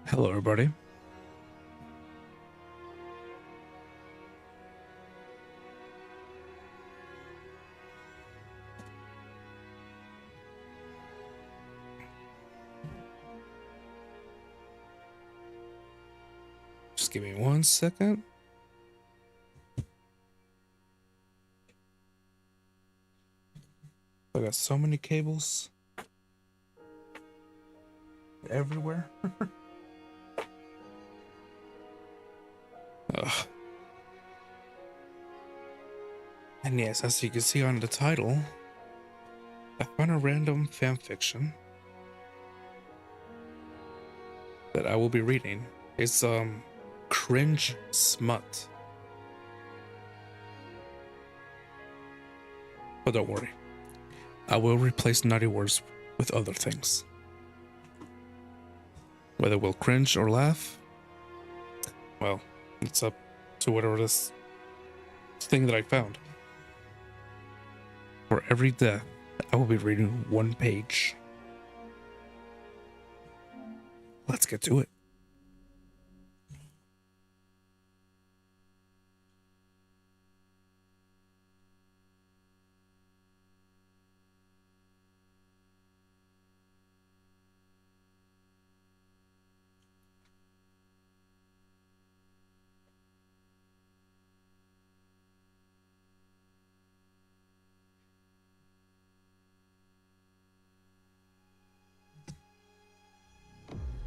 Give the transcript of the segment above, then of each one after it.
Hello, everybody. Just give me 1 second. I got so many cables everywhere. Ugh. And yes, as you can see on the title, I found a random fan fiction that I will be reading. It's cringe smut. But don't worry, I will replace naughty words with other things. Whether we'll cringe or laugh, well, it's up to whatever this thing that I found. For every death, I will be reading 1 page. Let's get to it.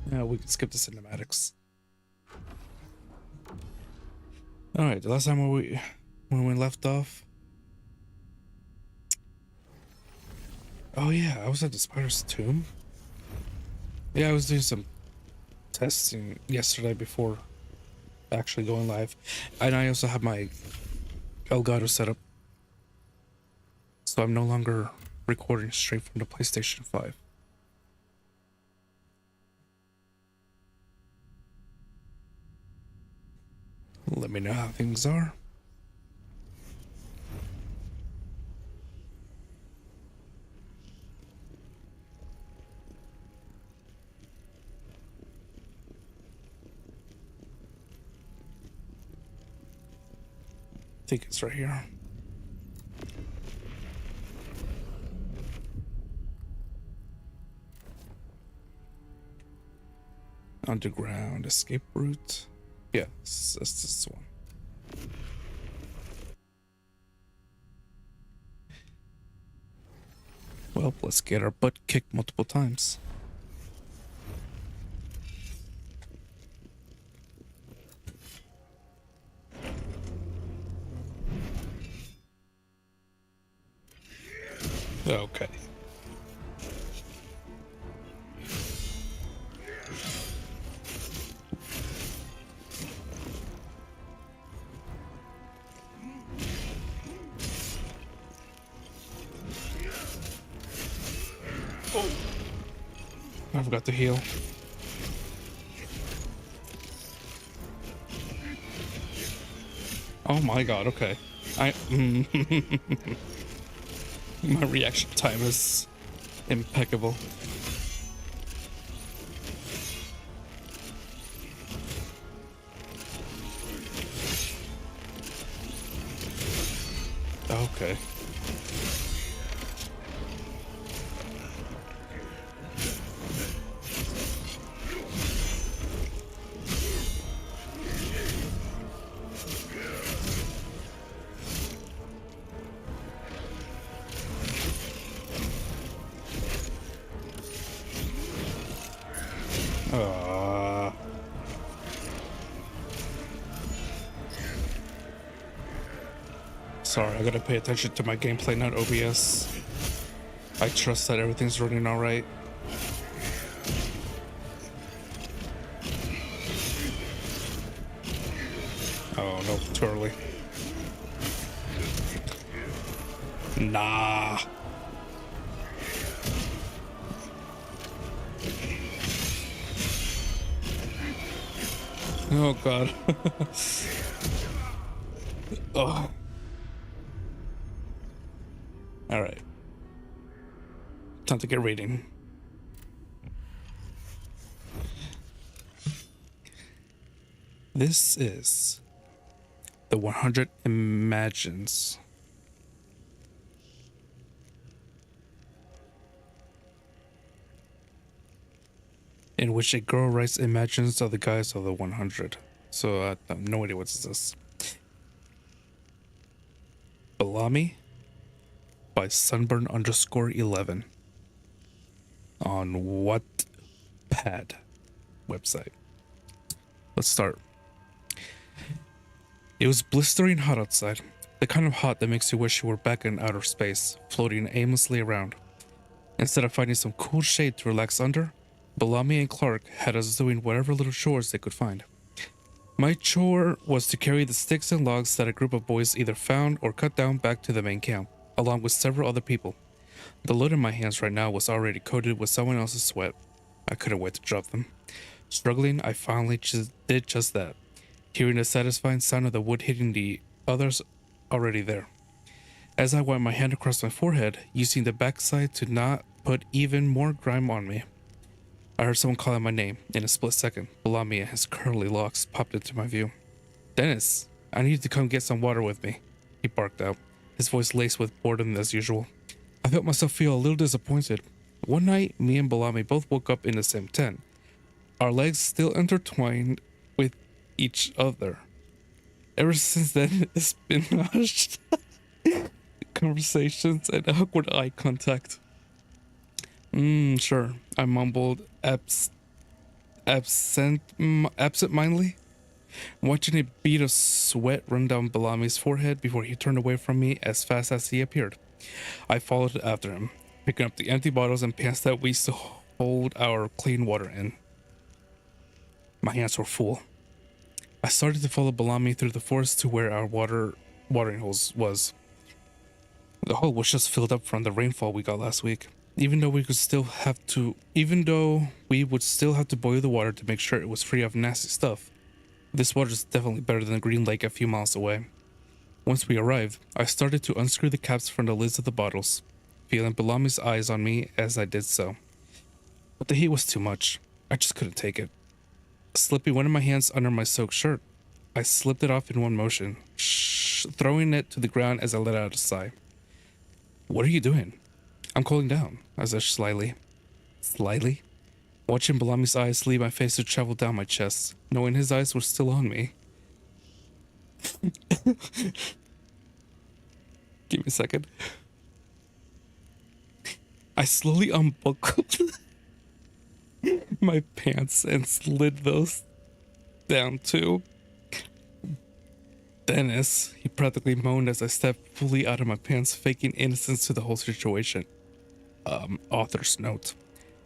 We can skip the cinematics. All right, the last time when we left off. Oh yeah, I was at the spider's tomb. Yeah, I was doing some testing yesterday before actually going live, and I also have my Elgato set up, so I'm no longer recording straight from the PlayStation 5. Let me know how things are. I think it's right here. Underground escape route. Yes, that's this one. Well, let's get our butt kicked multiple times. Okay. Oh, I forgot to heal. Oh my god, okay. My reaction time is impeccable. Okay. Sorry, I gotta pay attention to my gameplay, not OBS. I trust that everything's running alright. Oh no, too early. Nah. Oh god. Oh. Alright. Time to get reading. This is the 100 Imagines. In which a girl writes imagines of the guys of the 100. So I have no idea what's this. Balami by Sunburn_11 on Wattpad website. Let's start. It was blistering hot outside, the kind of hot that makes you wish you were back in outer space, floating aimlessly around. Instead of finding some cool shade to relax under, Balami and Clark had us doing whatever little chores they could find. My chore was to carry the sticks and logs that a group of boys either found or cut down back to the main camp, along with several other people. The load in my hands right now was already coated with someone else's sweat. I couldn't wait to drop them. Struggling, I finally did just that, hearing the satisfying sound of the wood hitting the others already there. As I wiped my hand across my forehead, using the backside to not put even more grime on me, I heard someone calling my name. In a split second, Balami and his curly locks popped into my view. "Dennis, I need you to come get some water with me," he barked out, his voice laced with boredom as usual. I felt myself feel a little disappointed. One night, me and Balami both woke up in the same tent, our legs still intertwined with each other. Ever since then, it's been hushed conversations and awkward eye contact. Sure, I mumbled absent-mindedly, watching a bead of sweat run down Balami's forehead before he turned away from me as fast as he appeared. I followed after him, picking up the empty bottles and pans that we used to hold our clean water in. My hands were full. I started to follow Balami through the forest to where our watering holes was. The hole was just filled up from the rainfall we got last week. Even though we would still have to boil the water to make sure it was free of nasty stuff, this water is definitely better than the green lake a few miles away. Once we arrived, I started to unscrew the caps from the lids of the bottles, feeling Balami's eyes on me as I did so. But the heat was too much. I just couldn't take it. Slipping one of my hands under my soaked shirt, I slipped it off in one motion, throwing it to the ground as I let out a sigh. "What are you doing?" "I'm cooling down," I said slyly, watching Balami's eyes leave my face to travel down my chest, knowing his eyes were still on me. Give me a second. I slowly unbuckled my pants and slid those down too. "Dennis," he practically moaned as I stepped fully out of my pants, faking innocence to the whole situation. Author's note.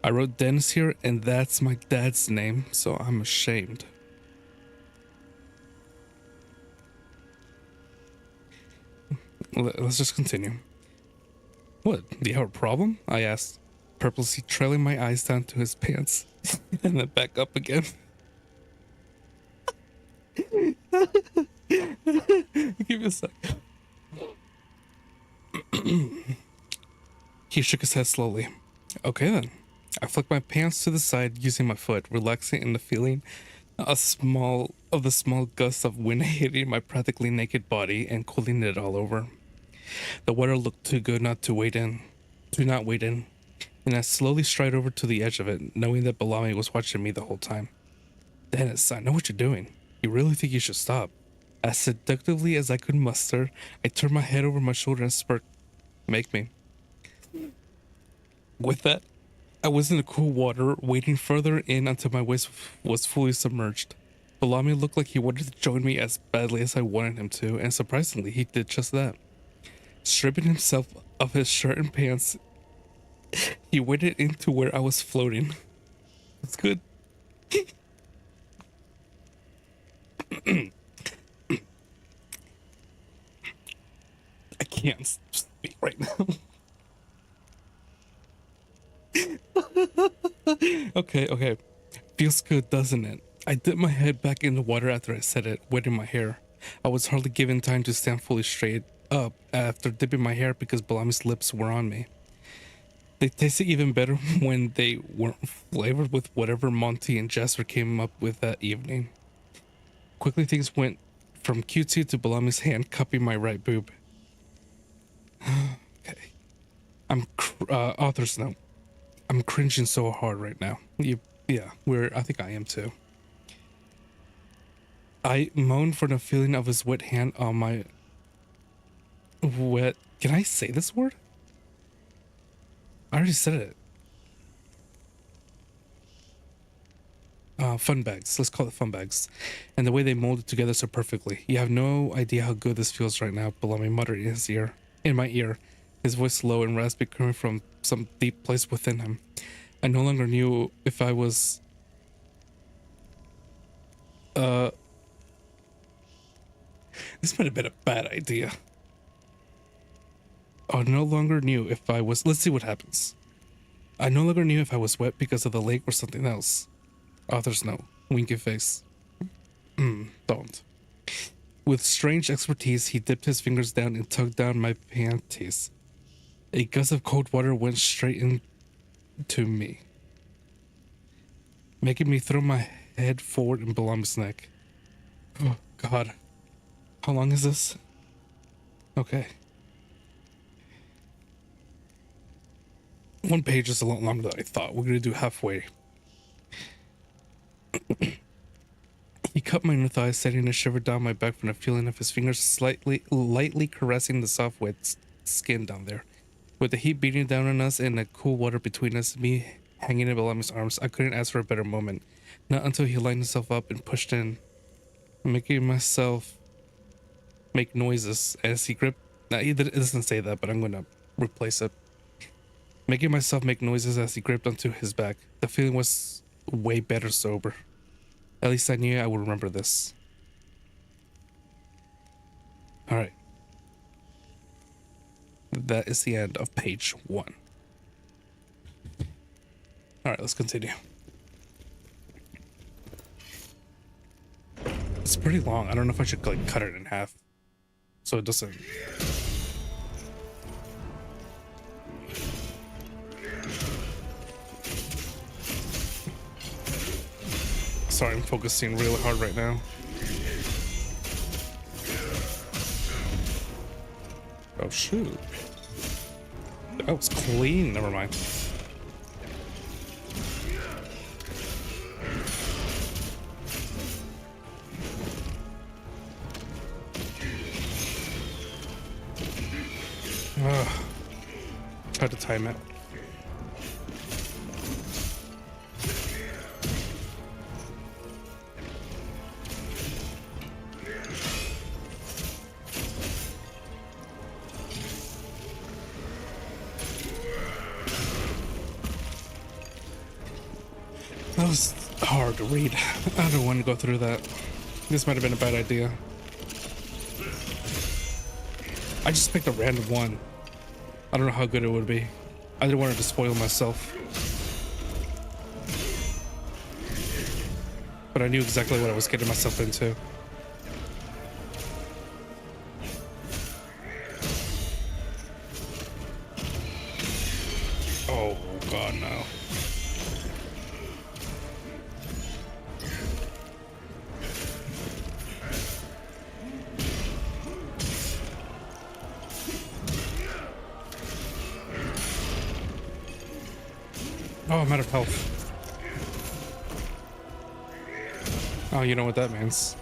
I wrote Dennis here, and that's my dad's name, so I'm ashamed. Let's just continue. "What, do you have a problem?" I asked, purposely trailing my eyes down to his pants, and then back up again. Give me a sec. He shook his head slowly. "Okay then." I flicked my pants to the side using my foot, relaxing in the feeling the small gust of wind hitting my practically naked body and cooling it all over. The water looked too good not wade in, and I slowly stride over to the edge of it, knowing that Balami was watching me the whole time. "Dennis, I know what you're doing. You really think you should stop?" As seductively as I could muster, I turned my head over my shoulder and smirked. "Make me." With that, I was in the cool water, wading further in until my waist was fully submerged. Balami looked like he wanted to join me as badly as I wanted him to, and surprisingly, he did just that. Stripping himself of his shirt and pants, he waded into where I was floating. It's good. I can't speak right now. Okay. Feels good, doesn't it? I dipped my head back in the water after I said it, wetting my hair. I was hardly given time to stand fully straight up after dipping my hair because Balami's lips were on me. They tasted even better when they weren't flavored with whatever Monty and Jasper came up with that evening. Quickly things went from Q2 to Belami's hand cupping my right boob. Okay. Author's note. I'm cringing so hard right now. I think I am too. I moaned for the feeling of his wet hand on my wet. Can I say this word? I already said it. Fun bags. Let's call it fun bags. And the way they molded together so perfectly. You have no idea how good this feels right now, Belami muttered in my ear, his voice low and raspy coming from some deep place within him. I no longer knew if I was... This might have been a bad idea. I no longer knew if I was... Let's see what happens. I no longer knew if I was wet because of the lake or something else. Author's note. Winky face. Don't. With strange expertise, he dipped his fingers down and tugged down my panties. A gust of cold water went straight into me, making me throw my head forward in Belami's neck. Oh, God. How long is this? Okay. One page is a lot longer than I thought. We're going to do halfway. He cut my inner thighs, setting a shiver down my back from the feeling of his fingers lightly caressing the soft, wet skin down there. With the heat beating down on us and the cool water between us, me hanging in Belami's arms, I couldn't ask for a better moment. Not until he lined himself up and pushed in, making myself make noises as he gripped... it doesn't say that, but I'm going to replace it. Making myself make noises as he gripped onto his back. The feeling was way better sober. At least I knew I would remember this. Alright. That is the end of page 1. Alright, let's continue. It's pretty long. I don't know if I should like cut it in half so it doesn't... Sorry, I'm focusing really hard right now. Oh shoot. That was clean, never mind. Try to time it. That was hard to read. I don't want to go through that. This might have been a bad idea. I just picked a random one. I don't know how good it would be. I didn't want to spoil myself. But I knew exactly what I was getting myself into. Oh god, no. Oh, I'm out of health. Oh, you know what that means.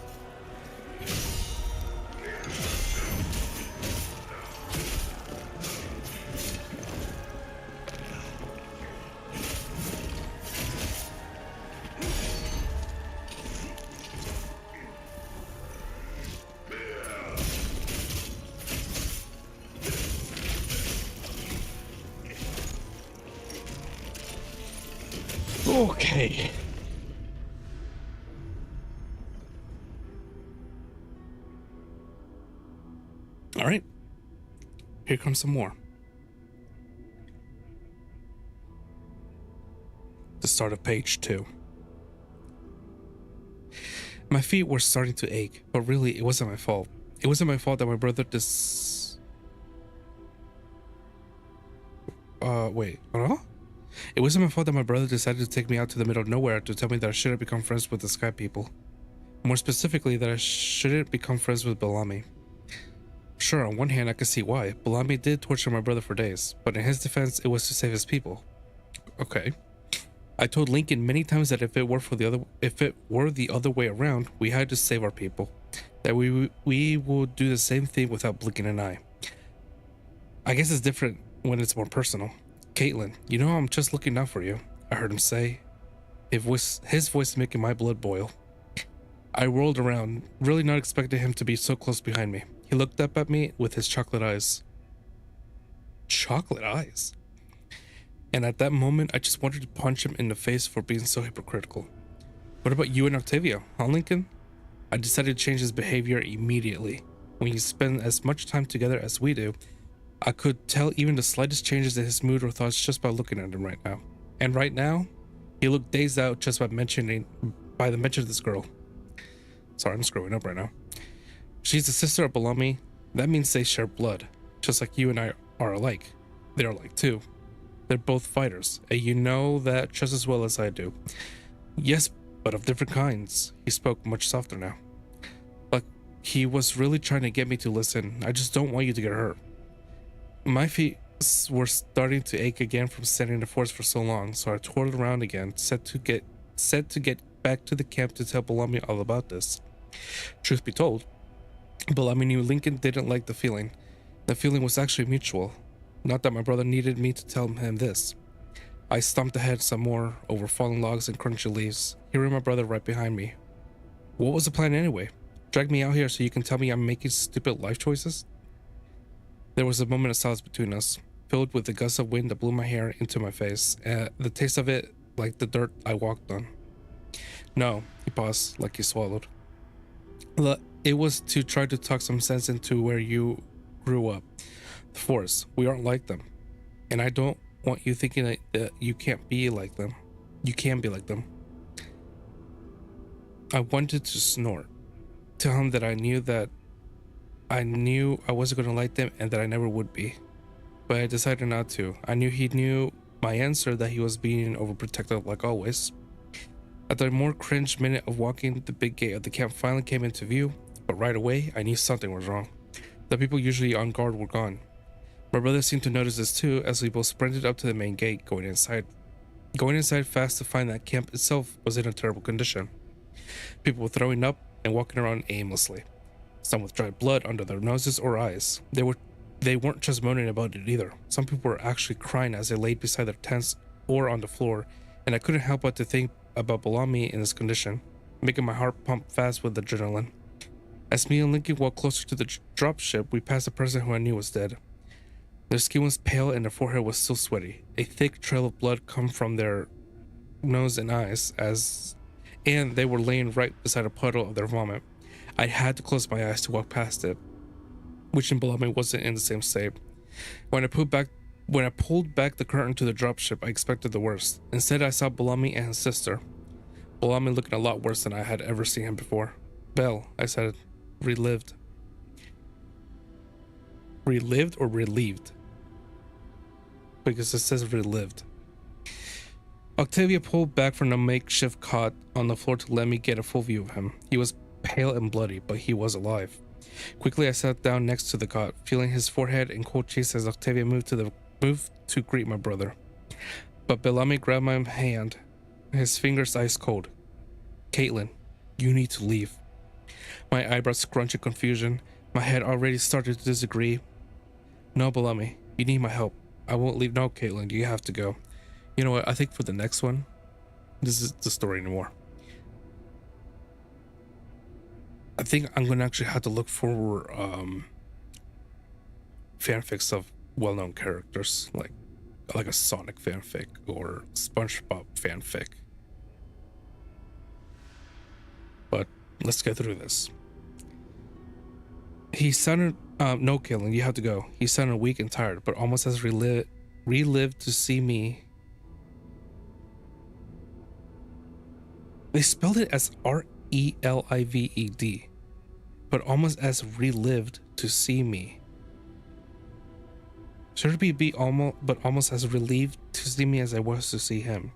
Okay. All right. Here comes some more. The start of page 2. My feet were starting to ache, but really it wasn't my fault. It wasn't my fault that my brother It wasn't my fault that my brother decided to take me out to the middle of nowhere to tell me that I should have become friends with the sky people. More specifically, that I shouldn't become friends with Bellamy. Sure, on one hand, I could see why. Bellamy did torture my brother for days, but in his defense, it was to save his people. Okay. I told Lincoln many times that if it were the other way around, we had to save our people. That we would do the same thing without blinking an eye. I guess it's different when it's more personal. Caitlin, you know I'm just looking out for you, I heard him say. His voice making my blood boil. I whirled around, really not expecting him to be so close behind me. He looked up at me with his chocolate eyes. Chocolate eyes? And at that moment, I just wanted to punch him in the face for being so hypocritical. What about you and Octavia, huh, Lincoln? I decided to change his behavior immediately. When you spend as much time together as we do, I could tell even the slightest changes in his mood or thoughts just by looking at him right now. And right now, he looked dazed out just by the mention of this girl. Sorry, I'm screwing up right now. She's the sister of Bellamy. That means they share blood, just like you and I are alike. They're alike too. They're both fighters, and you know that just as well as I do. Yes, but of different kinds. He spoke much softer now. Like he was really trying to get me to listen. I just don't want you to get hurt. My feet were starting to ache again from standing in the forest for so long, so I twirled around again, set to get back to the camp to tell Bellamy all about this. Truth be told, Bellamy knew Lincoln didn't like the feeling. The feeling was actually mutual. Not that my brother needed me to tell him this. I stomped ahead some more over fallen logs and crunchy leaves, hearing my brother right behind me. What was the plan anyway? Drag me out here so you can tell me I'm making stupid life choices? There was a moment of silence between us, filled with the gust of wind that blew my hair into my face, the taste of it like the dirt I walked on. No, he paused, like he swallowed. It was to try to talk some sense into where you grew up. The force, we aren't like them. And I don't want you thinking that you can't be like them. You can be like them. I wanted to snort. Tell him that I knew I wasn't going to like them and that I never would be. But I decided not to. I knew he knew my answer, that he was being overprotective like always. At the more cringe minute of walking, the big gate of the camp finally came into view, but right away I knew something was wrong. The people usually on guard were gone. My brother seemed to notice this too, as we both sprinted up to the main gate, going inside fast to find that camp itself was in a terrible condition. People were throwing up and walking around aimlessly, some with dried blood under their noses or eyes. They weren't just moaning about it either. Some people were actually crying as they laid beside their tents or on the floor, and I couldn't help but to think about Bellamy in this condition, making my heart pump fast with adrenaline. As me and Lincoln walked closer to the dropship, we passed a person who I knew was dead. Their skin was pale and their forehead was still sweaty. A thick trail of blood come from their nose and eyes, and they were laying right beside a puddle of their vomit. I had to close my eyes to walk past it, wishing Bellamy wasn't in the same state. When I pulled back the curtain to the dropship, I expected the worst. Instead, I saw Bellamy and his sister. Bellamy looking a lot worse than I had ever seen him before. Belle, I said, relived. Relived or relieved? Because it says relived. Octavia pulled back from the makeshift cot on the floor to let me get a full view of him. He was pale and bloody, but he was alive. Quickly, I sat down next to the cot, feeling his forehead in cold chase as Octavia moved to greet my brother. But Bellamy grabbed my hand, his fingers ice cold. Caitlin, you need to leave. My eyebrows scrunched in confusion. My head already started to disagree. No, Bellamy, you need my help. I won't leave. No, Caitlin, you have to go. You know what? I think for the next one, this is the story anymore. I think I'm gonna actually have to look for fanfics of well-known characters, like a Sonic fanfic or SpongeBob fanfic. But let's get through this. He sounded no, Caitlin, you have to go. He sounded weak and tired, but almost as relived to see me. They spelled it as RELIVED, but almost as relived to see me. Should it be almost as relieved to see me as I was to see him?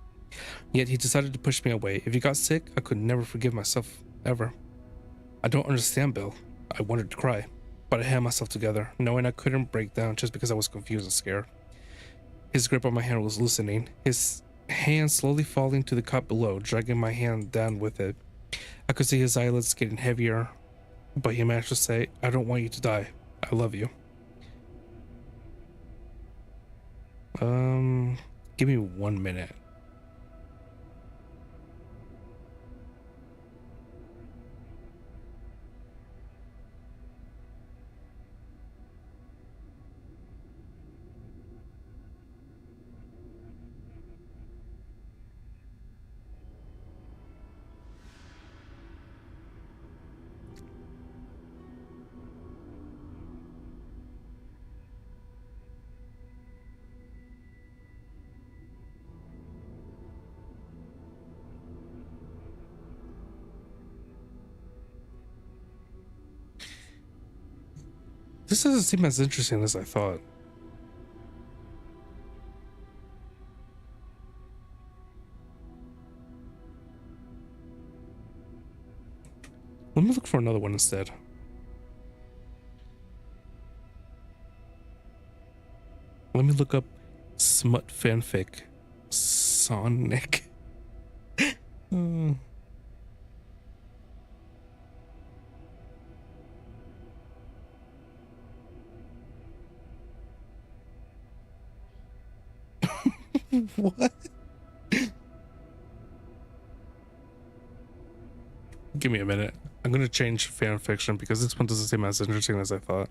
Yet he decided to push me away. If he got sick, I could never forgive myself, ever. I don't understand, Bill. I wanted to cry, but I held myself together, knowing I couldn't break down just because I was confused and scared. His grip on my hand was loosening, his hand slowly falling to the cup below, dragging my hand down with it. I could see his eyelids getting heavier, but he managed to say, I don't want you to die. I love you. Give me 1 minute. This doesn't seem as interesting as I thought. Let me look for another one instead. Let me look up smut fanfic. Sonic. What? Give me a minute. I'm gonna change fan fiction because this one doesn't seem as interesting as I thought.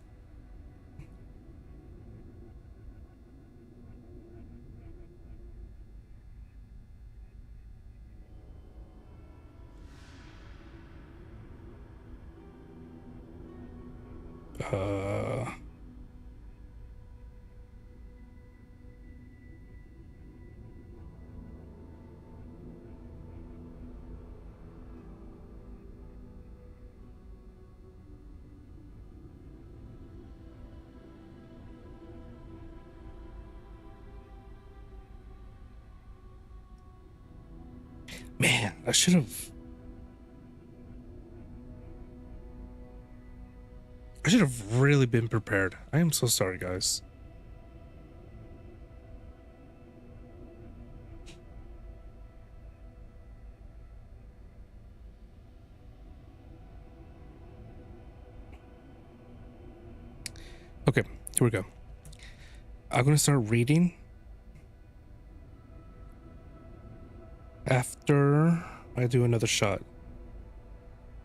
Man, I should have really been prepared. I am so sorry, guys. Okay, here we go. I'm gonna start reading after I do another shot.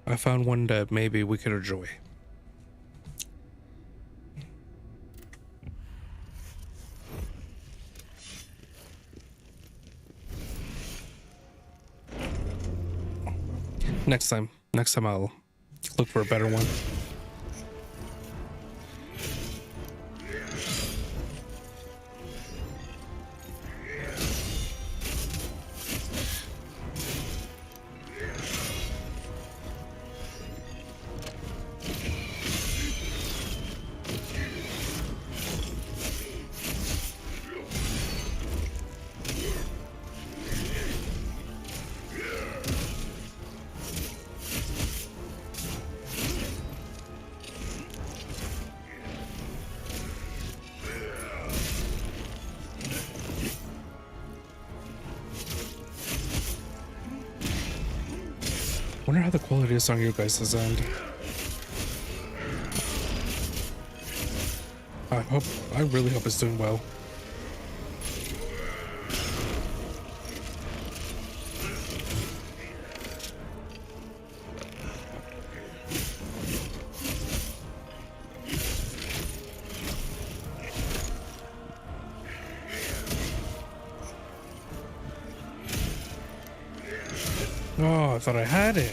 I found one that maybe we could enjoy. Next time I'll look for a better one. Wonder how the quality is on your guys' end. I really hope it's doing well. Oh, I thought I had it.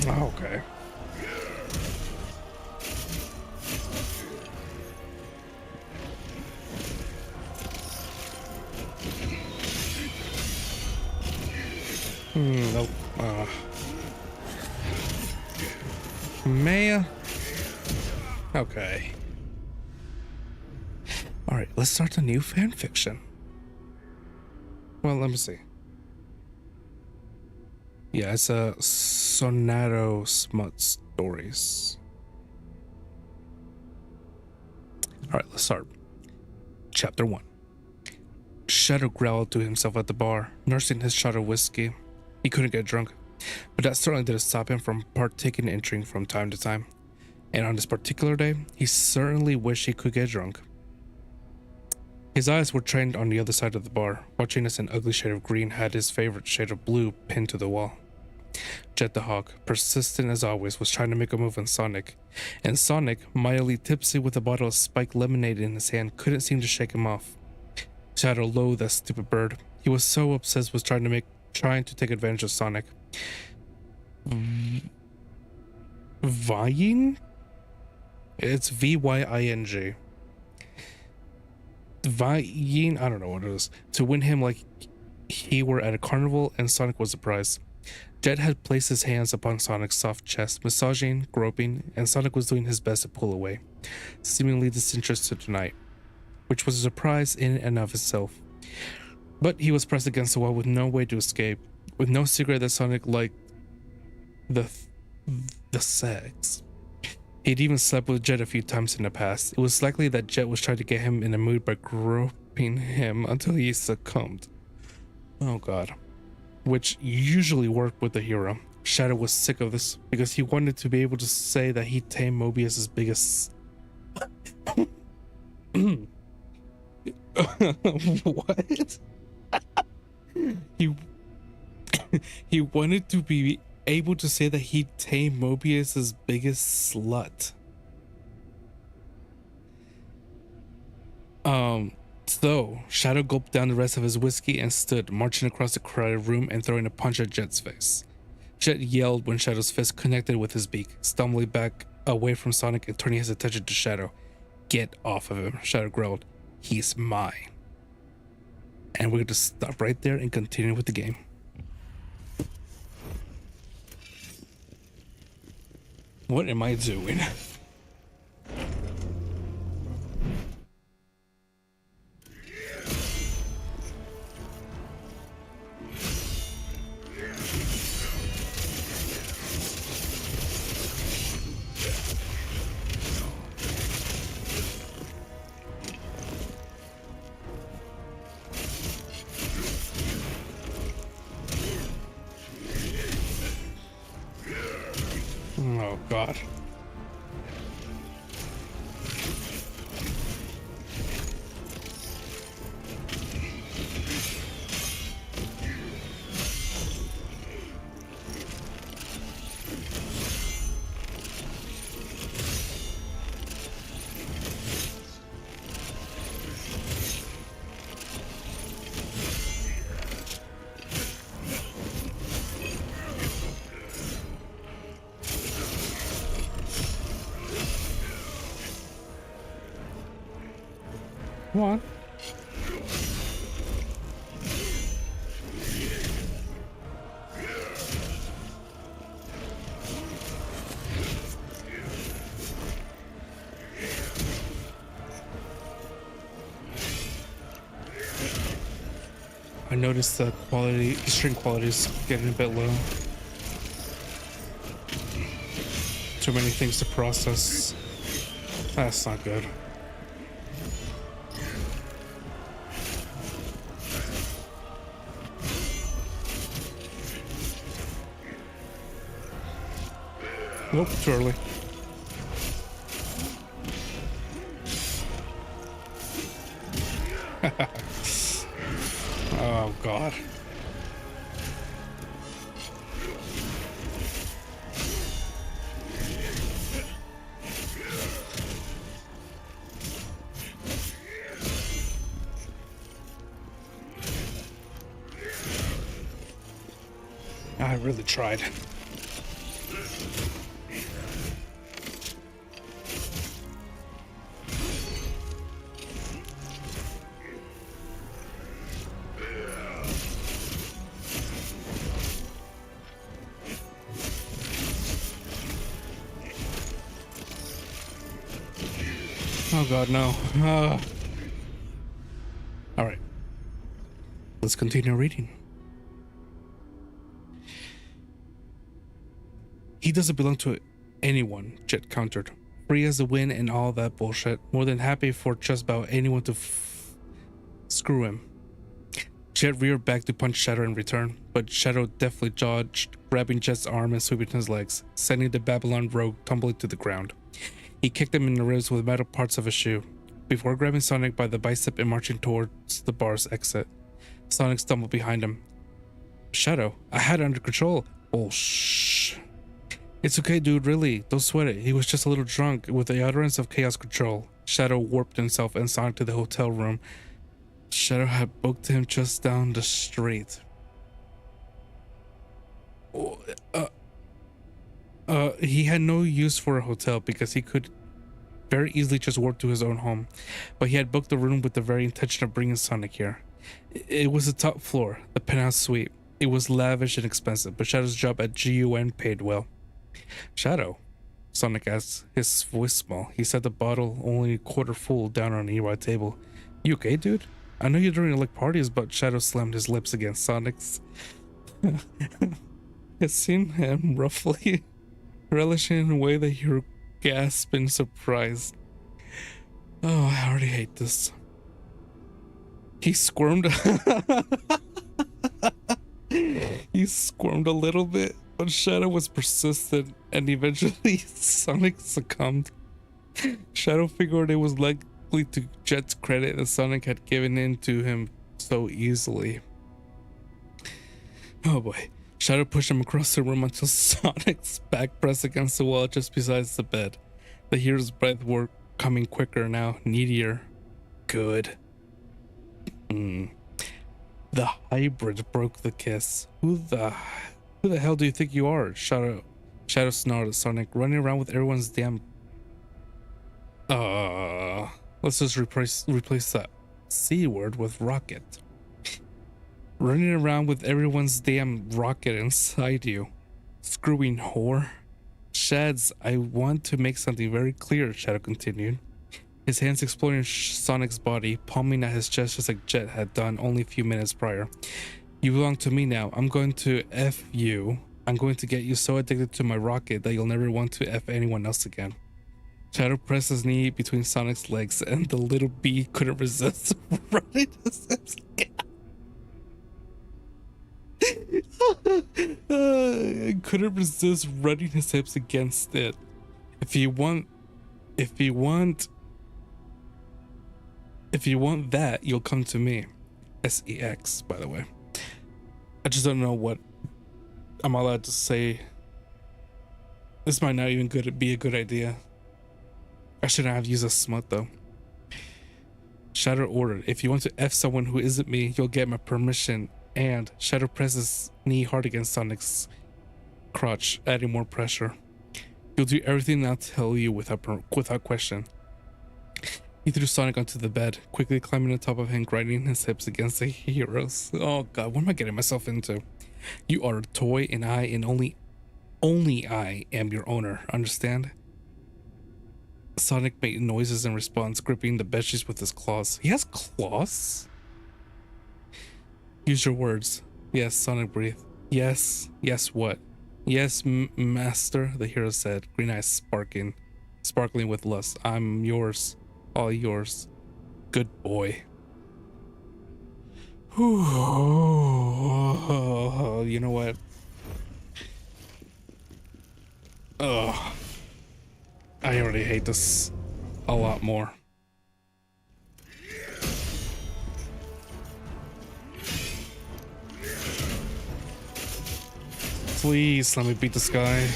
Oh, okay. Nope. Maya. Okay. All right, let's start a new fan fiction. Well, let me see. Yeah, it's a Sonato Smut Stories. All right, let's start. Chapter 1. Shadow growled to himself at the bar, nursing his shot of whiskey. He couldn't get drunk, but that certainly didn't stop him from partaking and entering from time to time. And on this particular day, he certainly wished he could get drunk. His eyes were trained on the other side of the bar, watching as an ugly shade of green had his favorite shade of blue pinned to the wall. Jet the Hawk, persistent as always, was trying to make a move on Sonic, and Sonic, mildly tipsy with a bottle of spiked lemonade in his hand, couldn't seem to shake him off. Shadow loathed that stupid bird. He was so obsessed with trying to take advantage of Sonic. Vying? It's V-Y-I-N-G. Vying, I don't know what it is, to win him like he were at a carnival and Sonic was the prize. Jet had placed his hands upon Sonic's soft chest, massaging, groping, and Sonic was doing his best to pull away, seemingly disinterested tonight, which was a surprise in and of itself. But he was pressed against the wall with no way to escape, with no secret that Sonic liked the sex. He'd even slept with Jet a few times in the past. It was likely that Jet was trying to get him in the mood by groping him until he succumbed. Oh god. Which usually worked with the hero. Shadow was sick of this because he wanted to be able to say that he tamed Mobius's biggest... What? He wanted to be able to say that he tamed Mobius's biggest slut. So Shadow gulped down the rest of his whiskey and stood, marching across the crowded room and throwing a punch at Jet's face. Jet yelled when Shadow's fist connected with his beak, stumbling back away from Sonic and turning his attention to Shadow. Get off of him, Shadow growled. He's mine. And we're going to stop right there and continue with the game. What am I doing? Oh god. Come on. I noticed the string quality is getting a bit low. Too many things to process. That's not good. Nope, too early. Oh god. I really tried. Oh god, no. Alright. Let's continue reading. He doesn't belong to anyone, Jet countered. Free as the wind and all that bullshit. More than happy for just about anyone to screw him. Jet reared back to punch Shadow in return, but Shadow deftly dodged, grabbing Jet's arm and sweeping his legs, sending the Babylon rogue tumbling to the ground. He kicked him in the ribs with metal parts of a shoe, before grabbing Sonic by the bicep and marching towards the bar's exit. Sonic stumbled behind him. Shadow, I had it under control. Oh, shh. It's okay, dude, really. Don't sweat it. He was just a little drunk with the utterance of chaos control. Shadow warped himself and Sonic to the hotel room. Shadow had booked him just down the street. He had no use for a hotel because he could very easily just warp to his own home, but he had booked a room with the very intention of bringing Sonic here. It was the top floor, the penthouse suite. It was lavish and expensive, but Shadow's job at GUN paid well. Shadow? Sonic asked, his voice small. He set the bottle only a quarter full down on a nearby table. You okay, dude? I know you're doing like parties, but Shadow slammed his lips against Sonic's. It seemed him roughly, relishing in a way that he gasped in surprise. Oh, I already hate this. He squirmed. He squirmed a little bit, but Shadow was persistent, and eventually Sonic succumbed. Shadow figured it was likely to Jet's credit that Sonic had given in to him so easily. Oh boy. Shadow pushed him across the room until Sonic's back pressed against the wall just beside the bed. The hero's breath were coming quicker now, needier. Good. The hybrid broke the kiss. Who the hell do you think you are? Shadow snarled at Sonic, running around with everyone's damn. Let's just replace that C word with rocket. Running around with everyone's damn rocket inside you. Screwing whore. Shads, I want to make something very clear, Shadow continued. His hands exploring Sonic's body, palming at his chest just like Jet had done only a few minutes prior. You belong to me now. I'm going to F you. I'm going to get you so addicted to my rocket that you'll never want to F anyone else again. Shadow pressed his knee between Sonic's legs, and the little bee couldn't resist running his hips again. Couldn't resist running his hips against it. If you want that, you'll come to me. SEX, by the way. I just don't know what I'm allowed to say. This might not even be a good idea. I shouldn't have used a smut though. Shadow ordered, if you want to F someone who isn't me, you'll get my permission. And Shadow pressed his knee hard against Sonic's crotch, adding more pressure. You'll do everything I'll tell you without question. He threw Sonic onto the bed, quickly climbing on top of him, grinding his hips against the heroes. Oh god, what am I getting myself into? You are a toy, and only I am your owner, understand? Sonic made noises in response, gripping the bedsheets with his claws. He has claws? Use your words. Yes, Sonic breathed. Yes what? Yes, master, the hero said, green eyes sparkling with lust. I'm yours. All yours. Good boy. Whew. You know what? Ugh. I already hate this a lot more. Please let me beat this guy.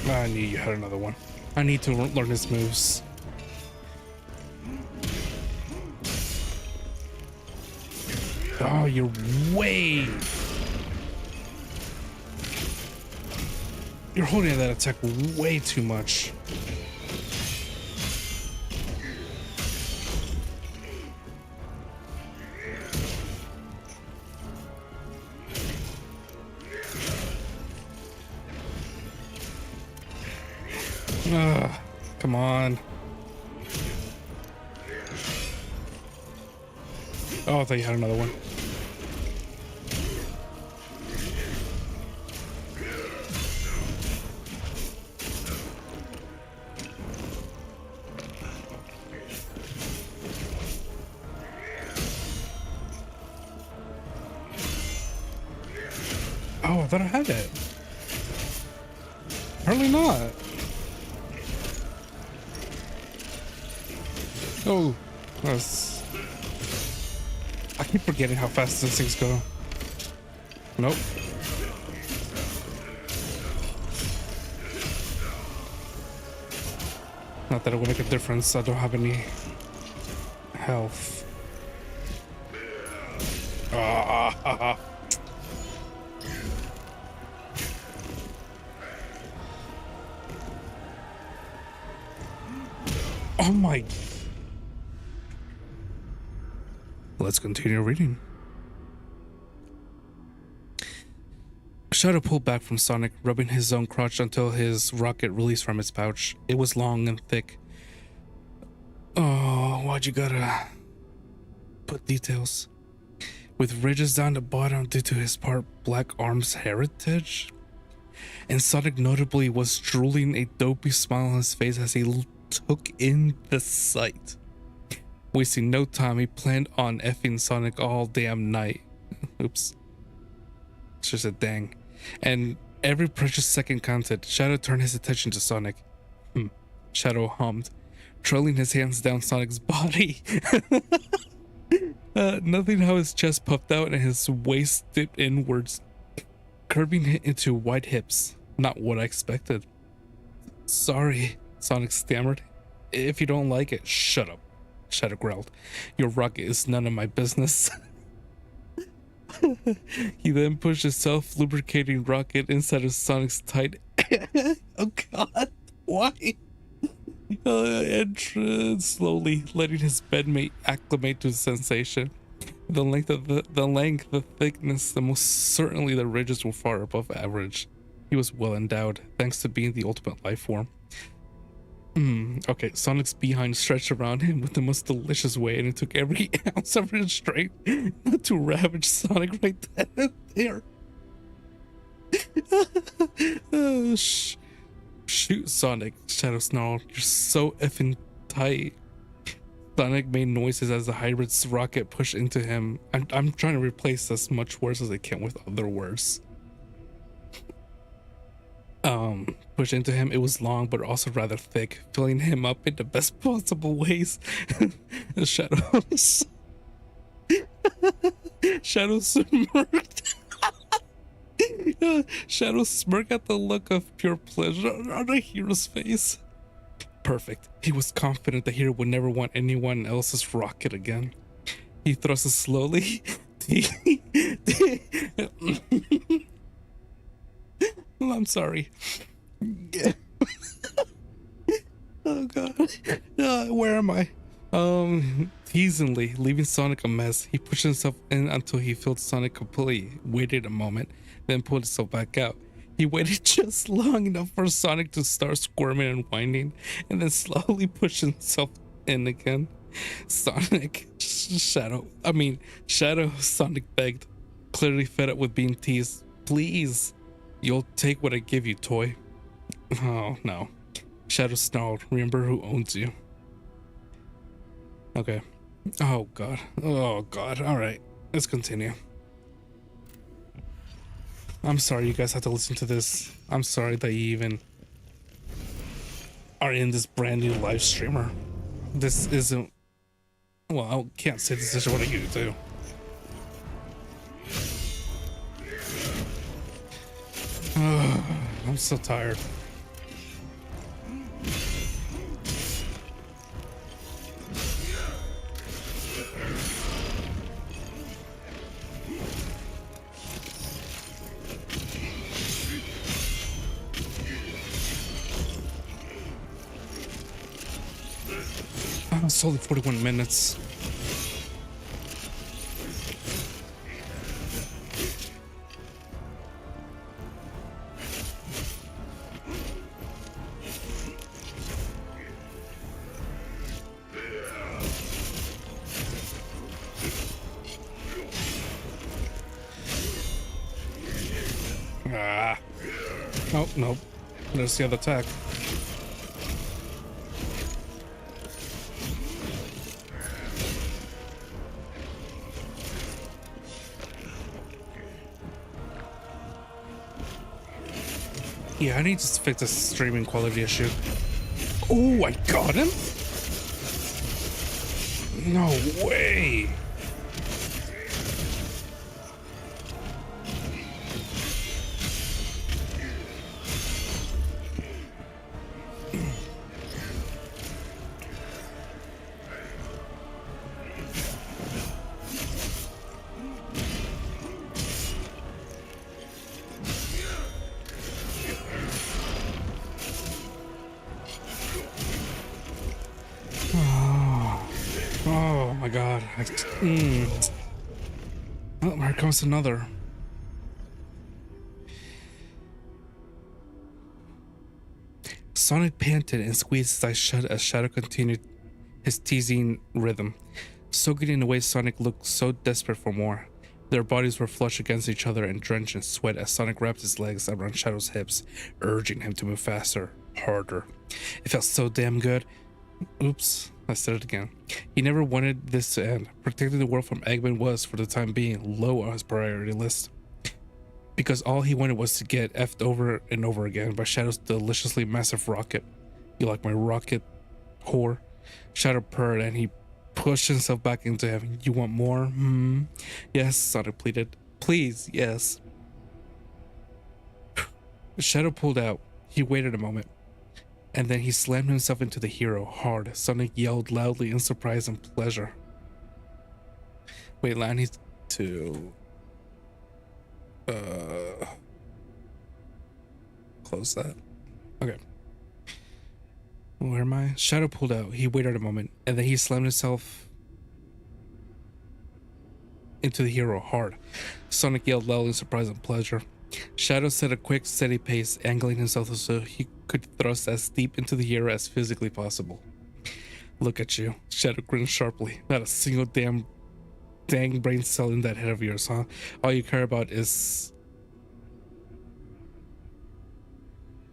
I knew you had another one. I need to learn his moves. Oh, you're way... You're holding that attack way too much. Ugh, come on. Oh, I thought you had another one. Oh, I thought I had it. Apparently not. Oh, that's... I keep forgetting how fast those things go. Nope. Not that it will make a difference. I don't have any health. Ah. Oh my. Let's continue reading. Shadow pulled back from Sonic, rubbing his own crotch until his rocket released from its pouch. It was long and thick. Oh, why'd you gotta put details? With ridges down the bottom due to his part black arms heritage? And Sonic notably was drooling a dopey smile on his face as he took in the sight. Wasting no time, he planned on effing Sonic all damn night. Oops. It's just a dang. And every precious second counted. Shadow turned his attention to Sonic. Shadow hummed, trailing his hands down Sonic's body. Nothing how his chest puffed out and his waist dipped inwards, curving into wide hips. Not what I expected. Sorry, Sonic stammered. If you don't like it, shut up, Shadow growled. Your rocket is none of my business. He then pushed his self-lubricating rocket inside of Sonic's tight... Oh god, why? And slowly letting his bedmate acclimate to the sensation. The length, the thickness, the most certainly the ridges were far above average. He was well endowed, thanks to being the ultimate life form. Okay, Sonic's behind stretched around him with the most delicious way, and it took every ounce of his strength not to ravage Sonic right then and there. Oh, shoot, Sonic, Shadow snarled. You're so effing tight. Sonic made noises as the hybrid's rocket pushed into him. I'm trying to replace as much words as I can with other words. Pushed into him. It was long, but also rather thick, filling him up in the best possible ways. Shadow smirked. Shadow smirked at the look of pure pleasure on the hero's face. Perfect. He was confident the hero would never want anyone else's rocket again. He thrust it slowly. I'm sorry. Oh god. Where am I? Teasingly, leaving Sonic a mess, he pushed himself in until he filled Sonic completely, waited a moment, then pulled himself back out. He waited just long enough for Sonic to start squirming and whining, and then slowly pushed himself in again. Shadow, Sonic begged, clearly fed up with being teased. Please, you'll take what I give you, toy. Oh, no. Shadow snarled, remember who owns you. Okay. Oh, God. Oh, God. All right. Let's continue. I'm sorry you guys have to listen to this. I'm sorry that you even are in this brand new live streamer. This isn't... Well, I can't say this is what I used to do. I'm so tired. It's only 41 minutes. Ah. Oh, no. There's the other attack. Yeah, I need to fix this streaming quality issue. Oh, I got him? No way. Oh my god. Oh, here comes another. Sonic panted and squeezed his eyes shut as Shadow continued his teasing rhythm. Soaking in a way Sonic looked so desperate for more. Their bodies were flush against each other and drenched in sweat as Sonic wrapped his legs around Shadow's hips, urging him to move faster, harder. It felt so damn good. Oops, I said it again. He never wanted this to end. Protecting the world from Eggman was, for the time being, low on his priority list. Because all he wanted was to get effed over and over again by Shadow's deliciously massive rocket. You like my rocket, whore? Shadow purred and he pushed himself back into him. You want more? Yes, Sonic pleaded. Please, yes. Shadow pulled out. He waited a moment. And then he slammed himself into the hero hard. Sonic yelled loudly in surprise and pleasure. Wait, I need to close that. Okay. Where am I? Shadow pulled out. He waited a moment, and then he slammed himself into the hero hard. Sonic yelled loudly in surprise and pleasure. Shadow set a quick, steady pace, angling himself so he could thrust as deep into the hero as physically possible. Look at you. Shadow grinned sharply. Not a single dang brain cell in that head of yours, huh? All you care about is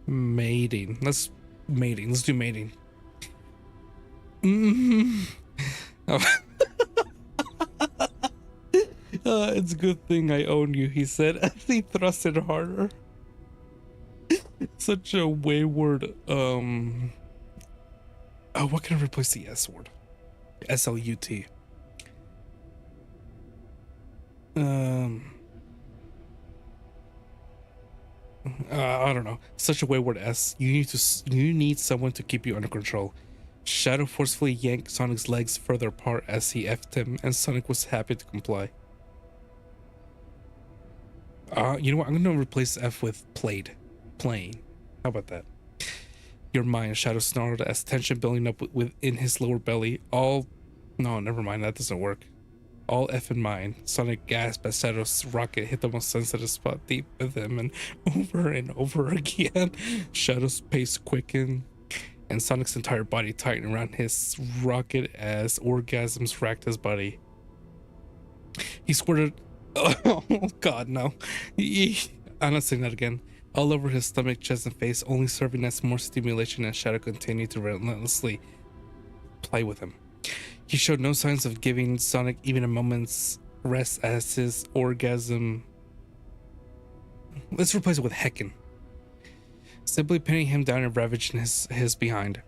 mating. Let's do mating. Oh. It's a good thing I own you, he said as he thrust it harder. Such a wayward, oh, what can I replace the S word? SLUT. I don't know. Such a wayward S. You need someone to keep you under control. Shadow forcefully yanked Sonic's legs further apart as he effed him, and Sonic was happy to comply. You know what? I'm gonna replace F with playing. How about that? You're mine, Shadow snarled as tension building up within his lower belly. No, never mind. That doesn't work. All F in mine. Sonic gasped as Shadow's rocket hit the most sensitive spot deep within him and over again. Shadow's pace quickened, and Sonic's entire body tightened around his rocket as orgasms racked his body. He squirted. Oh god, no. I'm not saying that again. All over his stomach, chest, and face, only serving as more stimulation as Shadow continued to relentlessly play with him. He showed no signs of giving Sonic even a moment's rest as his orgasm. Let's replace it with heckin'. Simply pinning him down and ravaging his behind.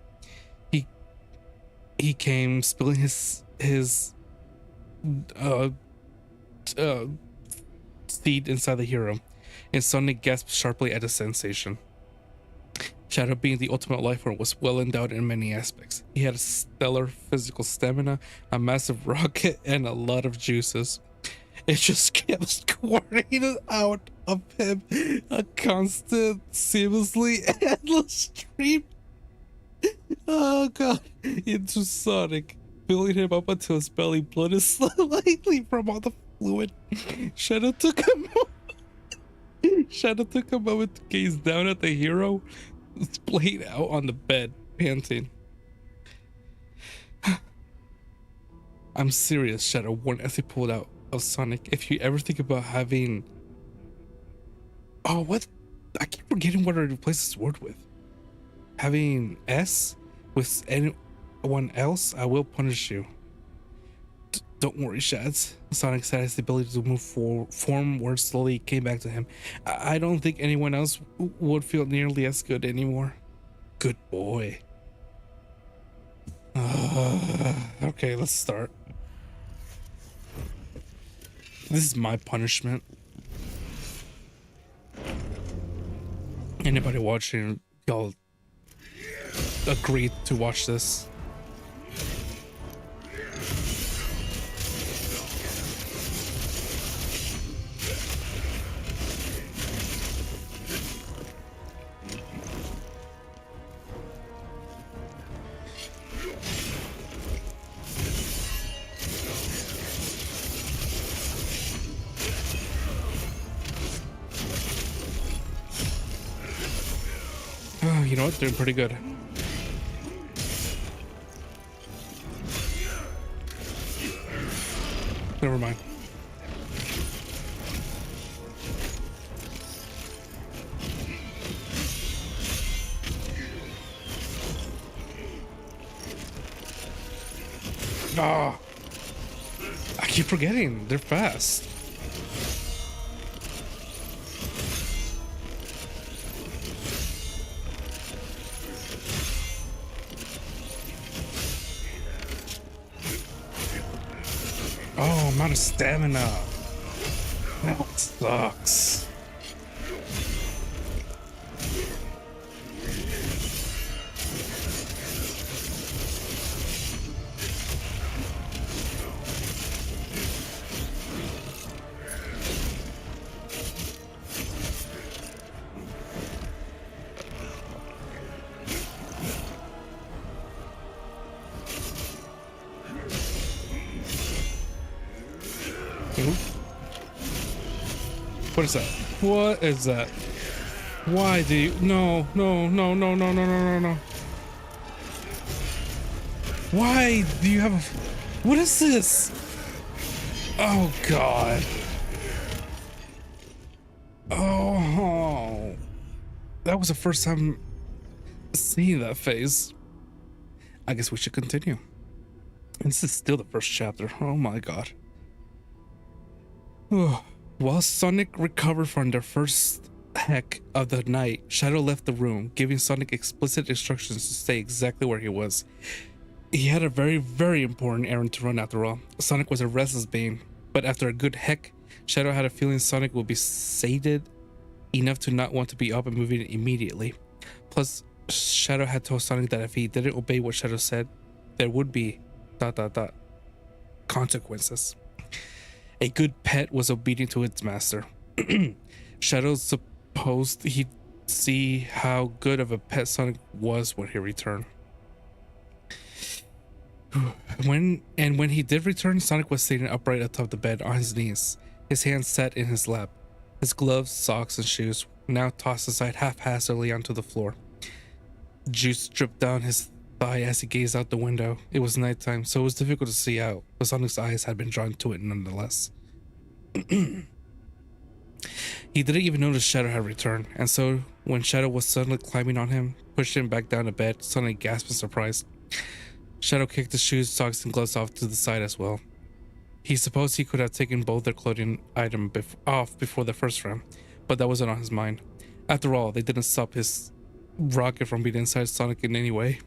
He came, spilling his seed inside the hero, and Sonic gasped sharply at the sensation. Shadow, being the ultimate life form, was well endowed in many aspects. He had a stellar physical stamina, a massive rocket, and a lot of juices. It just kept squirting out of him, a constant, seamlessly endless stream. Oh god, into Sonic, filling him up until his belly bloated slightly from all the fluid. Shadow took a moment to gaze down at the hero, splayed out on the bed, panting. I'm serious, Shadow warned as he pulled out of Sonic. If you ever think about having Oh, what? I keep forgetting what I replace this word with. Having S with anyone else, I will punish you. Don't worry, Shads. Sonic said his ability to move form words slowly came back to him. I don't think anyone else would feel nearly as good anymore. Good boy. Okay, let's start. This is my punishment. Anybody watching, y'all agreed to watch this? Oh, you know what? Doing pretty good. Never mind. Ah, I keep forgetting. They're fast. Oh, I'm out of stamina. That sucks. What is that? What is that? Why do you? No, no, no, no, no, no, no, no, no. Why do you have a? What is this? Oh God. Oh, that was the first time seeing that face. I guess we should continue. And this is still the first chapter. Oh my God. While Sonic recovered from their first heck of the night, Shadow left the room, giving Sonic explicit instructions to stay exactly where he was. He had a very, very important errand to run after all. Sonic was a restless being, but after a good heck, Shadow had a feeling Sonic would be sated enough to not want to be up and moving immediately. Plus, Shadow had told Sonic that if he didn't obey what Shadow said, there would be ... consequences. A good pet was obedient to its master. Shadow supposed he'd see how good of a pet Sonic was when he returned. When he did return, Sonic was sitting upright atop the bed on his knees, his hands set in his lap. His gloves, socks, and shoes now tossed aside haphazardly onto the floor. Juice dripped down his thigh as he gazed out the window. It was nighttime, so it was difficult to see out, but Sonic's eyes had been drawn to it nonetheless. He didn't even notice Shadow had returned, and so when Shadow was suddenly climbing on him, pushed him back down to bed, Sonic gasped in surprise. Shadow kicked his shoes, socks, and gloves off to the side as well. He supposed he could have taken both their clothing item off before the first round, but that wasn't on his mind. After all, they didn't stop his rocket from being inside Sonic in any way.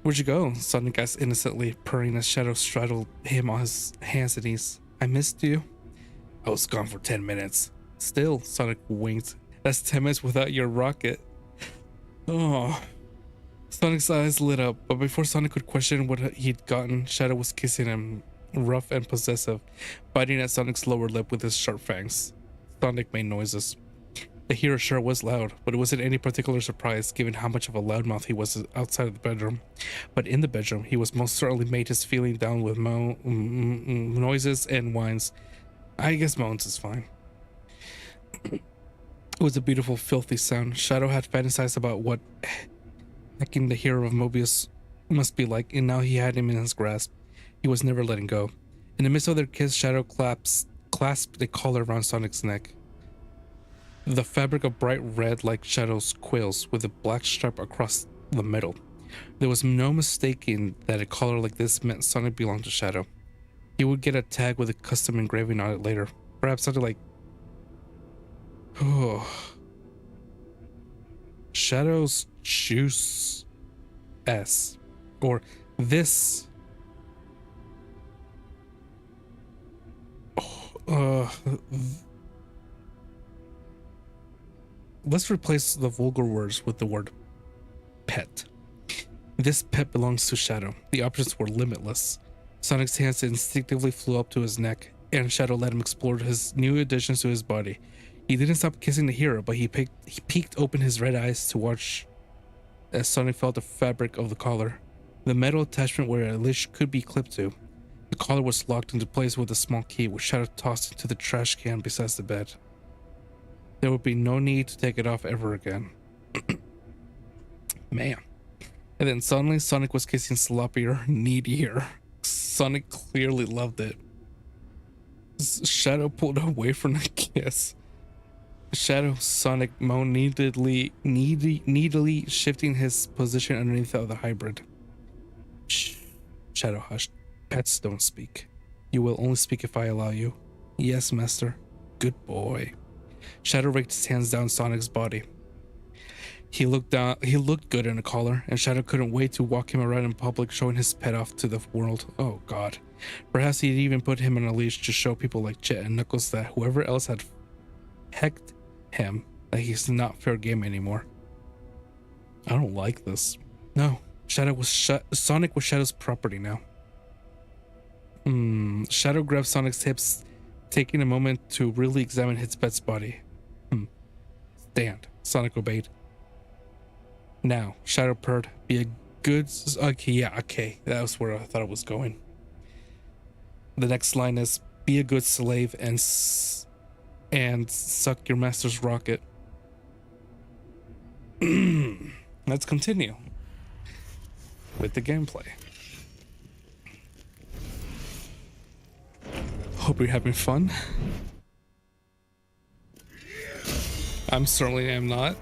Where'd you go? Sonic asked innocently, purring as Shadow straddled him on his hands and knees. I missed you. I was gone for 10 minutes. Still, Sonic winked. That's 10 minutes without your rocket. Oh. Sonic's eyes lit up, but before Sonic could question what he'd gotten, Shadow was kissing him, rough and possessive, biting at Sonic's lower lip with his sharp fangs. Sonic made noises. The hero sure was loud, but it wasn't any particular surprise given how much of a loudmouth he was outside of the bedroom. But in the bedroom, he was most certainly made his feeling down with noises and whines. I guess moans is fine. It was a beautiful, filthy sound. Shadow had fantasized about what hacking the hero of Mobius must be like, and now he had him in his grasp. He was never letting go. In the midst of their kiss, Shadow clasped a collar around Sonic's neck. The fabric of bright red like Shadow's quills with a black stripe across the middle. There was no mistaking that a collar like this meant Sonic belonged to Shadow. He would get a tag with a custom engraving on it later. Perhaps something like... Oh... Shadow's Juice S. Or this... Let's replace the vulgar words with the word pet. This pet belongs to Shadow. The options were limitless. Sonic's hands instinctively flew up to his neck, and Shadow let him explore his new additions to his body. He didn't stop kissing the hero, but he peeked open his red eyes to watch as Sonic felt the fabric of the collar, the metal attachment where a leash could be clipped to. The collar was locked into place with a small key, which Shadow tossed into the trash can beside the bed. There would be no need to take it off ever again. Man. And then suddenly Sonic was kissing sloppier, needier. Sonic clearly loved it. Shadow pulled away from the kiss. Shadow Sonic moaned needily shifting his position underneath the hybrid. Shh. Shadow hushed. Pets don't speak. You will only speak if I allow you. Yes, master. Good boy. Shadow raked his hands down Sonic's body. He looked good in a collar, and Shadow couldn't wait to walk him around in public, showing his pet off to the world. Oh god. Perhaps he'd even put him on a leash to show people like Chet and Knuckles that whoever else had hecked him, that he's not fair game anymore. I don't like this. No. Sonic was Shadow's property now. Shadow grabbed Sonic's hips, taking a moment to really examine his pet's body. Stand. Sonic obeyed. Now, Shadow purred. Be a good... Okay. That was where I thought it was going. The next line is, be a good slave and suck your master's rocket. Let's continue with the gameplay. Hope you're having fun. I'm certainly am not.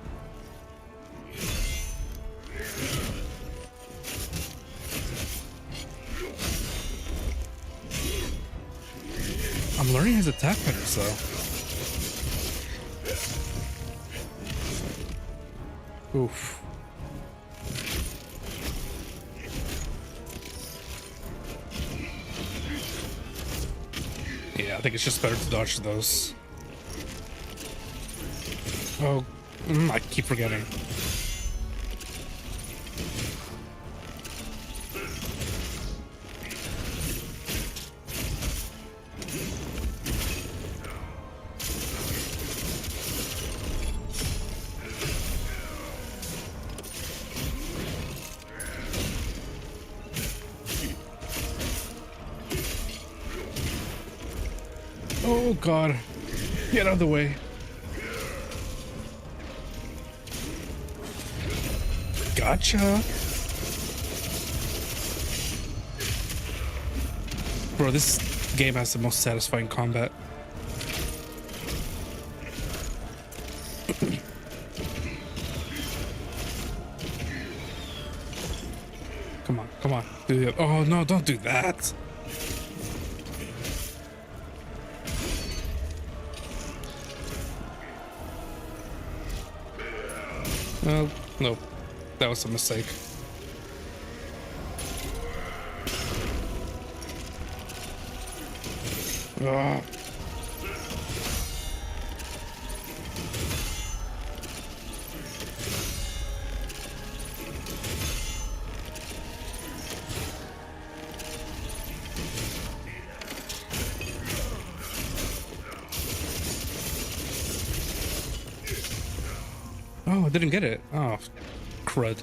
I'm learning his attack patterns though. Oof. Yeah, I think it's just better to dodge those. Oh, I keep forgetting. Oh god, get out of the way. Gotcha. Bro, this game has the most satisfying combat. Come on. Do it. Oh no, don't do that. Oh, no, that was a mistake. Oh. Oh, I didn't get it. Oh, crud.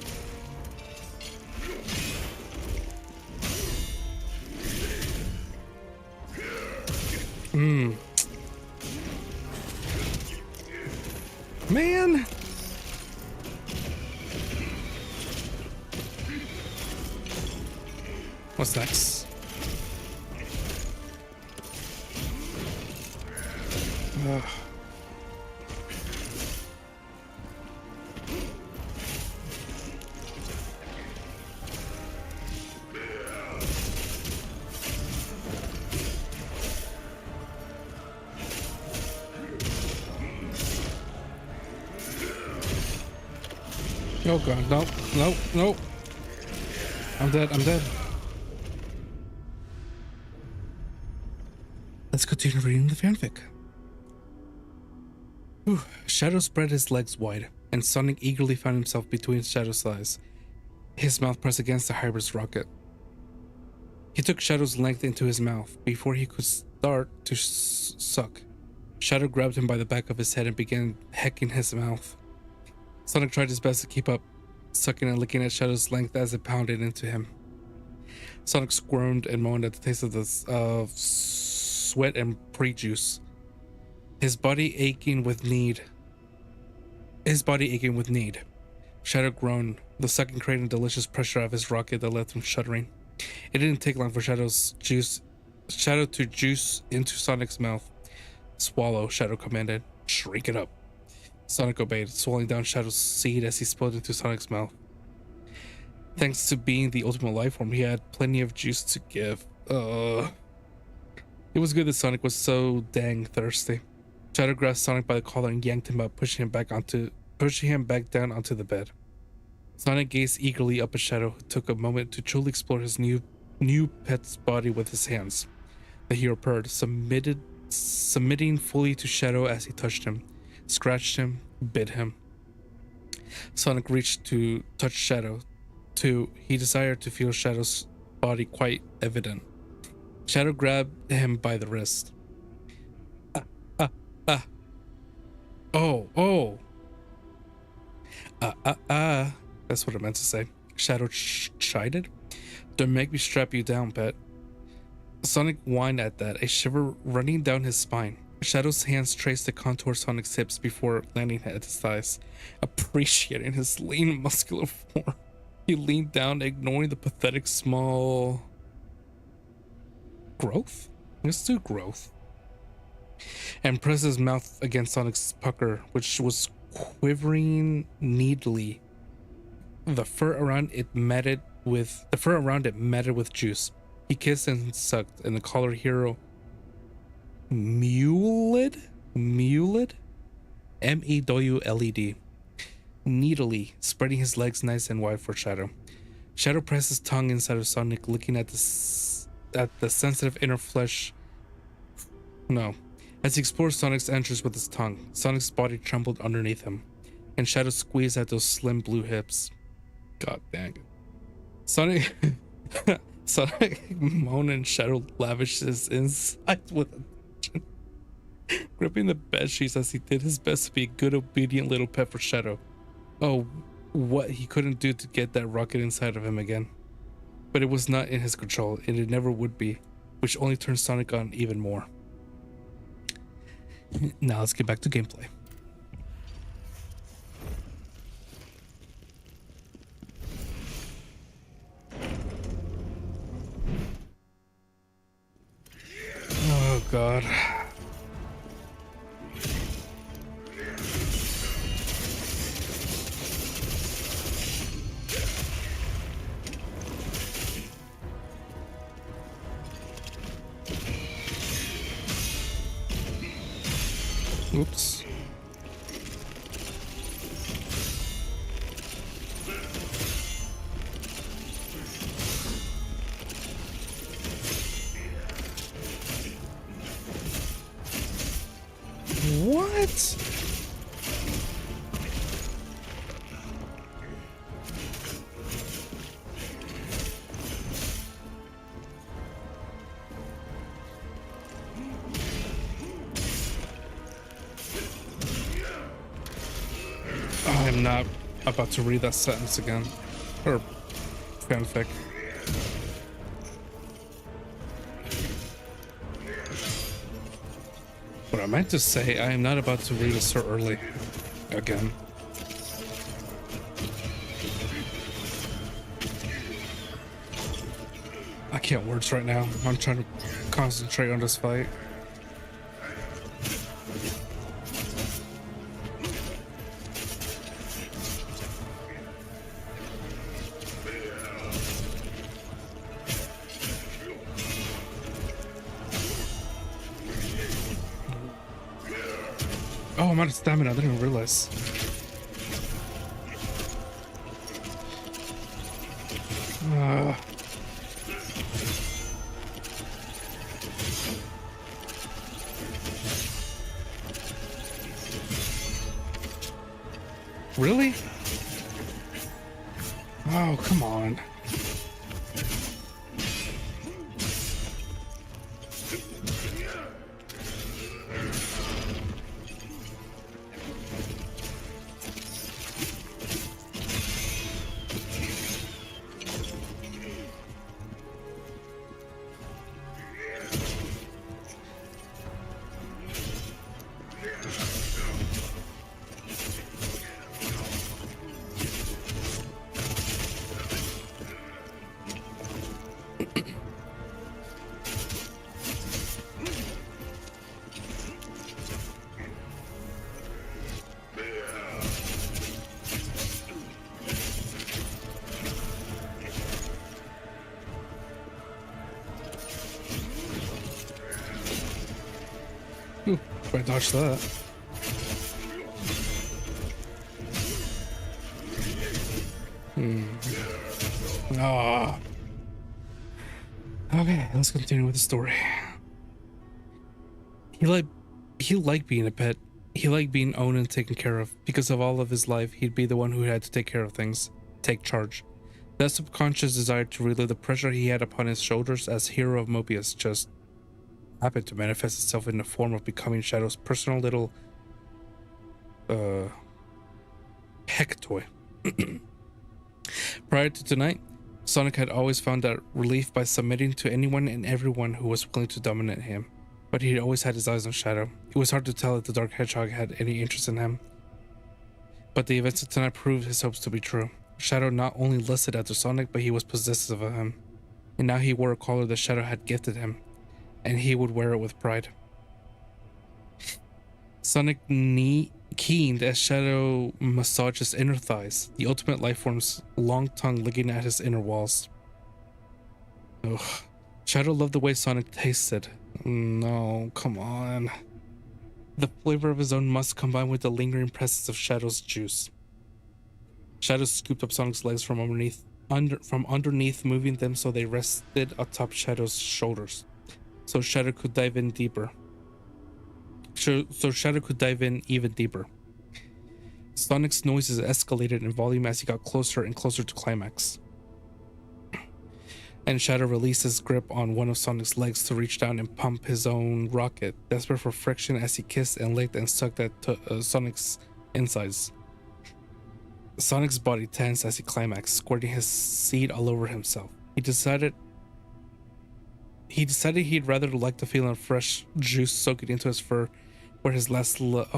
Man. What's next? Oh god, no, no, no. I'm dead, I'm dead. Let's continue reading the fanfic. Whew. Shadow spread his legs wide, and Sonic eagerly found himself between Shadow's thighs, his mouth pressed against the hybrid's rocket. He took Shadow's length into his mouth before he could start to suck. Shadow grabbed him by the back of his head and began hecking his mouth. Sonic tried his best to keep up, sucking and licking at Shadow's length as it pounded into him. Sonic squirmed and moaned at the taste of the sweat and pre-juice. His body aching with need. Shadow groaned, the sucking creating delicious pressure of his rocket that left him shuddering. It didn't take long for Shadow to juice into Sonic's mouth. Swallow, Shadow commanded. Shrink it up. Sonic obeyed, swallowing down Shadow's seed as he spilled into Sonic's mouth. Thanks to being the ultimate life form, he had plenty of juice to give. It was good that Sonic was so dang thirsty. Shadow grabbed Sonic by the collar and yanked him up, pushing him back down onto the bed. Sonic gazed eagerly up at Shadow, who took a moment to truly explore his new pet's body with his hands. The hero purred, submitting fully to Shadow as he touched him, scratched him, bit him. Sonic reached to touch Shadow, too. He desired to feel Shadow's body quite evident. Shadow grabbed him by the wrist. Oh. That's what I meant to say. Shadow chided. Don't make me strap you down, pet. Sonic whined at that, a shiver running down his spine. Shadow's hands traced the contour of Sonic's hips before landing at his thighs, appreciating his lean, muscular form. He leaned down, ignoring the pathetic small growth? Let's do growth. And pressed his mouth against Sonic's pucker, which was quivering needly. The fur around it matted with juice. He kissed and sucked, and the collar hero mewled, M-E-W-L-E-D, needily, spreading his legs nice and wide for Shadow. Shadow pressed his tongue inside of Sonic, looking at the sensitive inner flesh. No. As he explored Sonic's entrance with his tongue, Sonic's body trembled underneath him, and Shadow squeezed at those slim blue hips. God dang it. Sonic moaned, and Shadow lavished his insides with attention, gripping the bed sheets as he did his best to be a good, obedient little pet for Shadow. Oh, what he couldn't do to get that rocket inside of him again. But it was not in his control, and it never would be, which only turned Sonic on even more. Now let's get back to gameplay. Oh god. Oops. What? I'm not about to read that sentence again. Or fanfic. What I meant to say, I am not about to read it so early. Again. I can't words right now. I'm trying to concentrate on this fight. Oh, I'm out of stamina. I didn't even realize. Really? Oh, come on. Ooh, I dodged that. Ah. Okay, let's continue with the story. He liked being a pet. He liked being owned and taken care of. Because of all of his life, he'd be the one who had to take care of things, take charge. That subconscious desire to relieve the pressure he had upon his shoulders as hero of Mobius just happened to manifest itself in the form of becoming Shadow's personal little heck toy. Prior to tonight, Sonic had always found that relief by submitting to anyone and everyone who was willing to dominate him, but he'd always had his eyes on Shadow. It was hard to tell if the Dark Hedgehog had any interest in him, but the events of tonight proved his hopes to be true. Shadow not only lusted after Sonic, but he was possessive of him, and now he wore a collar that Shadow had gifted him, and he would wear it with pride. Sonic keened as Shadow massaged his inner thighs, the ultimate lifeform's long tongue licking at his inner walls. Ugh. Shadow loved the way Sonic tasted. No, come on. The flavor of his own musk combined with the lingering presence of Shadow's juice. Shadow scooped up Sonic's legs from underneath, moving them so they rested atop Shadow's shoulders, so Shadow could dive in deeper. So Shadow could dive in even deeper. Sonic's noises escalated in volume as he got closer and closer to climax. And Shadow released his grip on one of Sonic's legs to reach down and pump his own rocket, desperate for friction as he kissed and licked and sucked at Sonic's insides. Sonic's body tensed as he climaxed, squirting his seed all over himself. He decided he'd rather like the feeling of fresh juice soaking into his fur, where his last soaked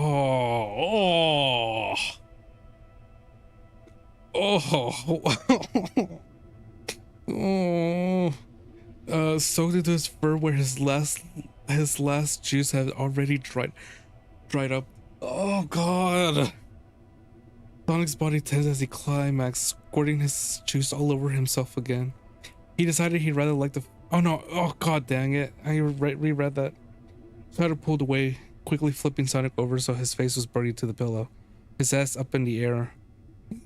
into his fur, where his last juice had already dried up. Oh god. Sonic's body tensed as he climaxed, squirting his juice all over himself again. He decided he'd rather like the oh no, oh god dang it, I reread that. Shadow pulled away, quickly flipping Sonic over so his face was buried to the pillow, his ass up in the air.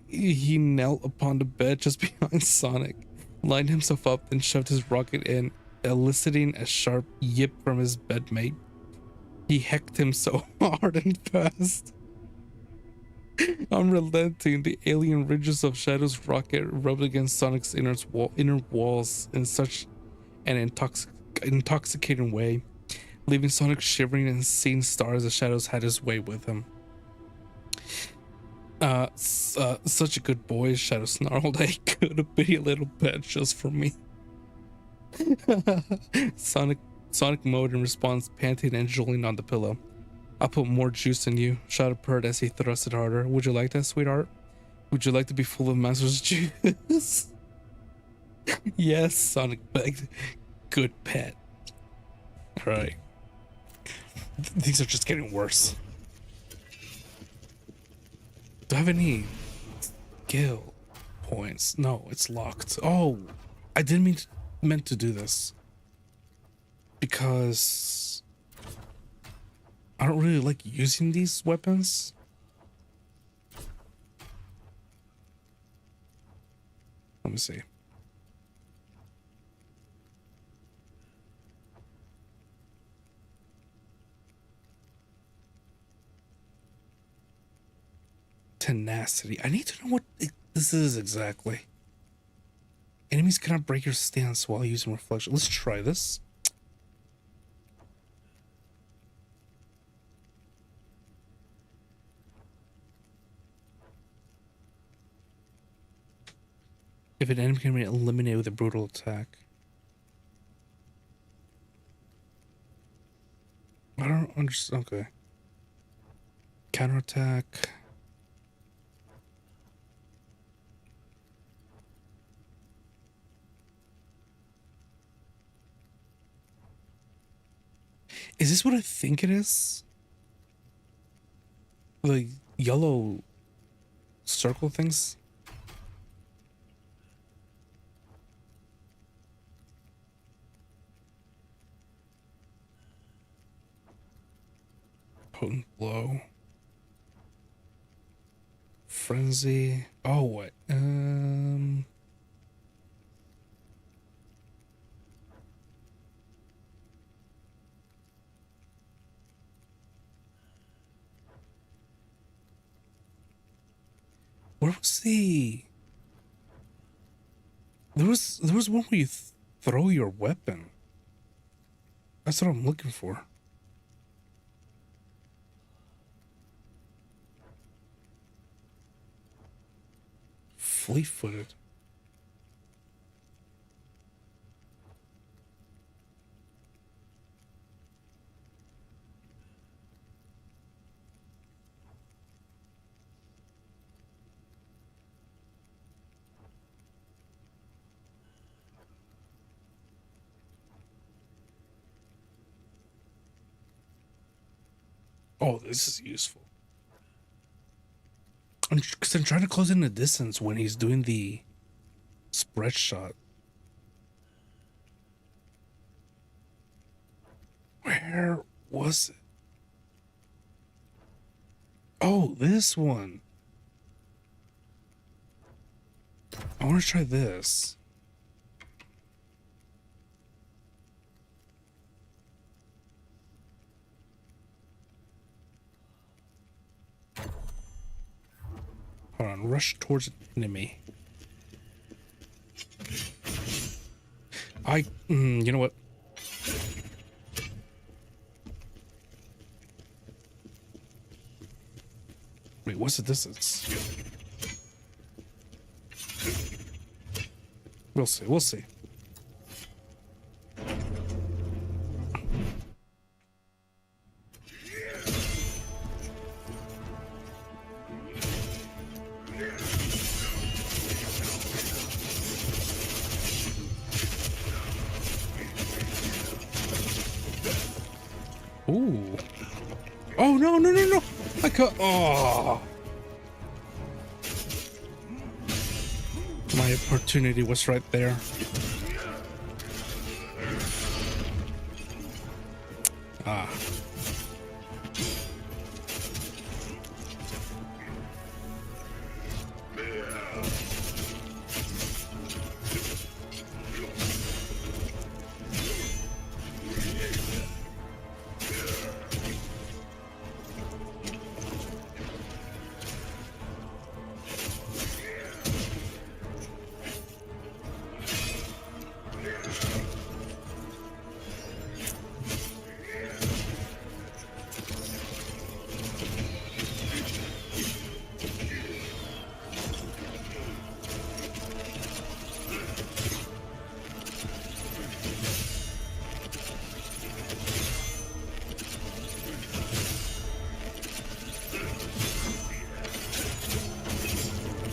He knelt upon the bed just behind Sonic, lined himself up and shoved his rocket in, eliciting a sharp yip from his bedmate. He hecked him so hard and fast. Unrelenting, the alien ridges of Shadow's rocket rubbed against Sonic's inner walls in such an intoxicating way, leaving Sonic shivering and seeing stars as Shadows had his way with him. Such a good boy, Shadow snarled. I could a bitty little pet just for me. Sonic mowed in response, panting and drooling on the pillow. I'll put more juice in you, Shadow purred as he thrusted harder. Would you like that, sweetheart? Would you like to be full of Master's juice? Yes, Sonic begged. Good pet. Alright. These are just getting worse. Do I have any skill points? No, it's locked. Oh, I didn't meant to do this. Because I don't really like using these weapons. Let me see. Tenacity. I need to know what this is exactly. Enemies cannot break your stance while using reflection. Let's try this. If an enemy can be eliminated with a brutal attack. I don't understand. Okay. Counterattack. Is this what I think it is? The yellow circle things? Potent blow. Frenzy. Oh, what? Where was the... There was one where you throw your weapon. That's what I'm looking for. Fleet-footed. Oh, this is useful. Because I'm trying to close in the distance when he's doing the spread shot. Where was it? Oh, this one. I want to try this. Hold on, rush towards an enemy. You know what? Wait, what's the distance? We'll see, we'll see. Ooh. Oh, no, no, no, no. I cut. Oh. My opportunity was right there. Ah.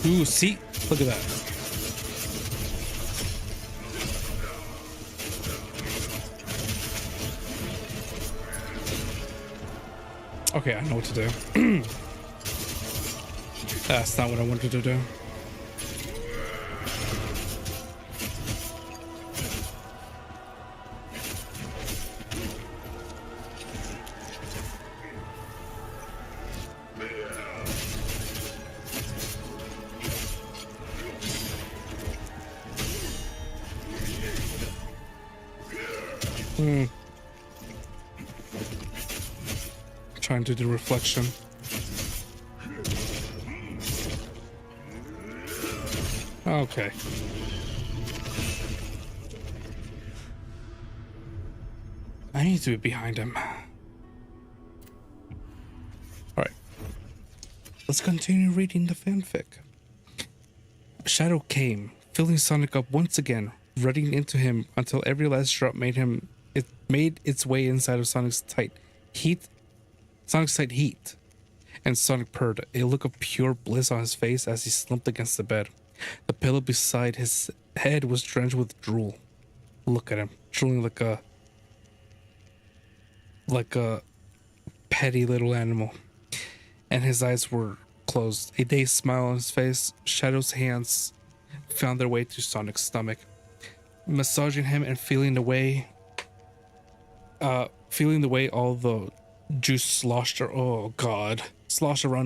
Ooh, see? Look at that. Okay, I know what to do. That's not what I wanted to do. Trying to do reflection. Okay. I need to be behind him. Alright. Let's continue reading the fanfic. Shadow came, filling Sonic up once again, running into him until every last drop made its way inside of Sonic's tight heat, and Sonic purred, a look of pure bliss on his face as he slumped against the bed. The pillow beside his head was drenched with drool. Look at him, drooling like a petty little animal, and his eyes were closed. A dazed smile on his face. Shadow's hands found their way to Sonic's stomach, massaging him and feeling the way all the juice sloshed around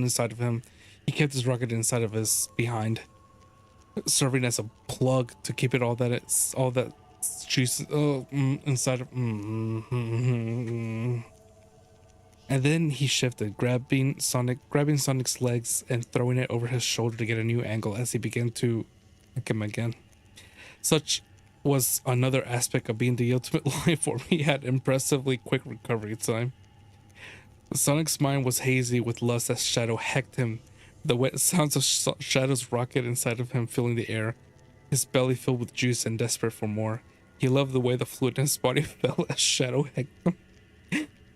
inside of him. He kept his rocket inside of his behind, serving as a plug to keep all that juice inside of. And then he shifted, grabbing Sonic's legs and throwing it over his shoulder to get a new angle as he began to kick him again. Such was another aspect of being the ultimate life form. He had impressively quick recovery time. Sonic's mind was hazy with lust as Shadow hecked him, the wet sounds of Shadow's rocket inside of him filling the air, his belly filled with juice and desperate for more. He loved the way the fluid in his body felt as Shadow hecked him,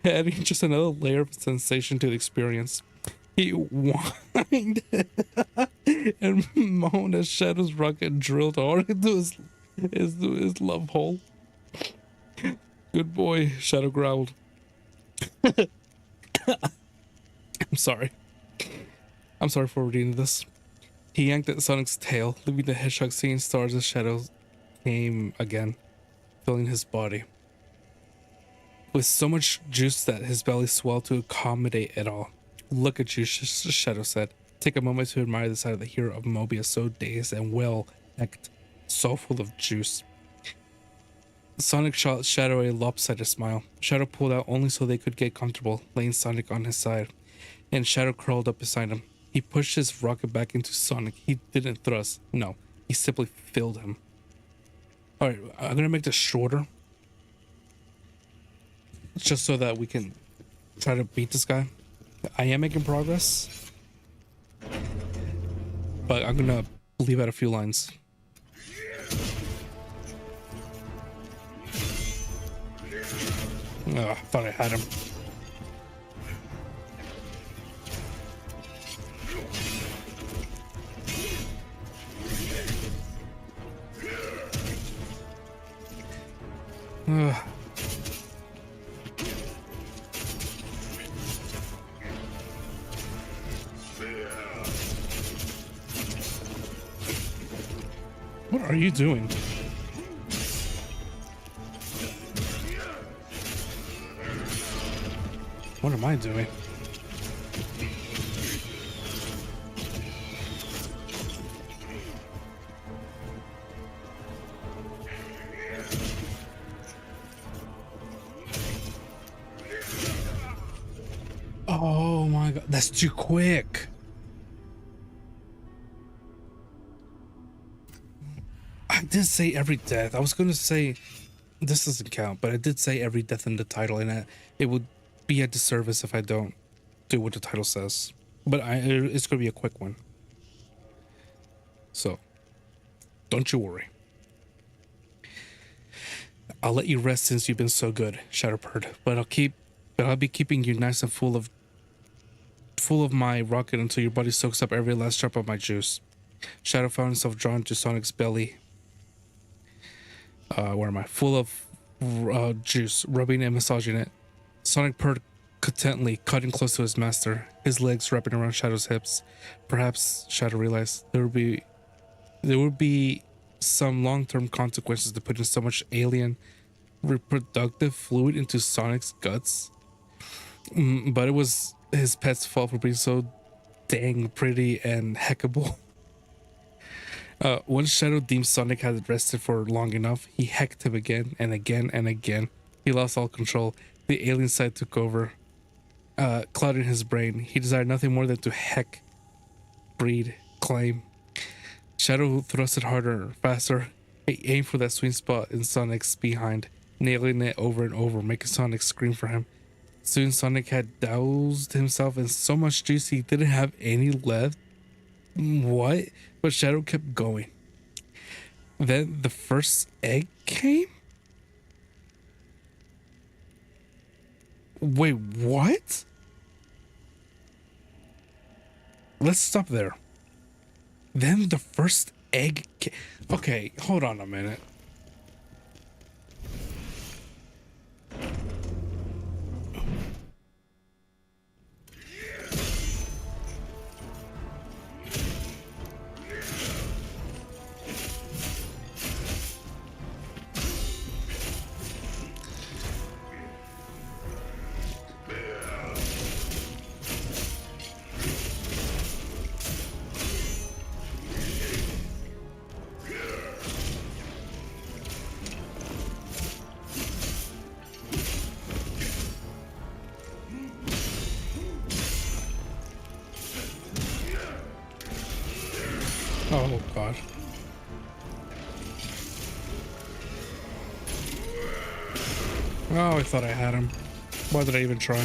adding just another layer of sensation to the experience. He whined and moaned as Shadow's rocket drilled hard into his love hole. Good boy, Shadow growled. I'm sorry for reading this. He yanked at Sonic's tail, leaving the hedgehog seeing stars as Shadow came again, filling his body with so much juice that his belly swelled to accommodate it all. Look at you, Shadow said. Take a moment to admire the side of the hero of Mobius, so dazed and well-hecked, so full of juice. Sonic shot Shadow a lopsided smile. Shadow pulled out only so they could get comfortable, laying Sonic on his side, and Shadow curled up beside him. He pushed his rocket back into Sonic. He didn't thrust. No, he simply filled him. Alright, I'm gonna make this shorter, just so that we can try to beat this guy. I am making progress, but I'm gonna leave out a few lines. Oh, I thought I had him. What are you doing? What am I doing? Oh my god, that's too quick. I did say every death. I was going to say this doesn't count, but I did say every death in the title, and it would be a disservice if I don't do what the title says. But it's going to be a quick one. So, don't you worry. I'll let you rest since you've been so good, Shadow purred. But I'll be keeping you nice and full of my rocket until your body soaks up every last drop of my juice. Shadow found himself drawn to Sonic's belly. Where am I? Full of juice, rubbing and massaging it. Sonic purred contently, cutting close to his master, his legs wrapping around Shadow's hips. Perhaps Shadow realized there would be some long-term consequences to putting so much alien reproductive fluid into Sonic's guts. But it was his pet's fault for being so dang pretty and heckable. Once Shadow deemed Sonic had rested for long enough, he hecked him again and again and again. He lost all control. The alien side took over, clouding his brain. He desired nothing more than to heck, breed, claim. Shadow thrusted harder, faster. He aimed for that sweet spot in Sonic's behind, nailing it over and over, making Sonic scream for him. Soon Sonic had doused himself in so much juice he didn't have any left. What? But Shadow kept going. Then the first egg came? Wait, what? Let's stop there. Then the first egg came. Okay, hold on a minute. Oh god. Oh, I thought I had him. Why did I even try?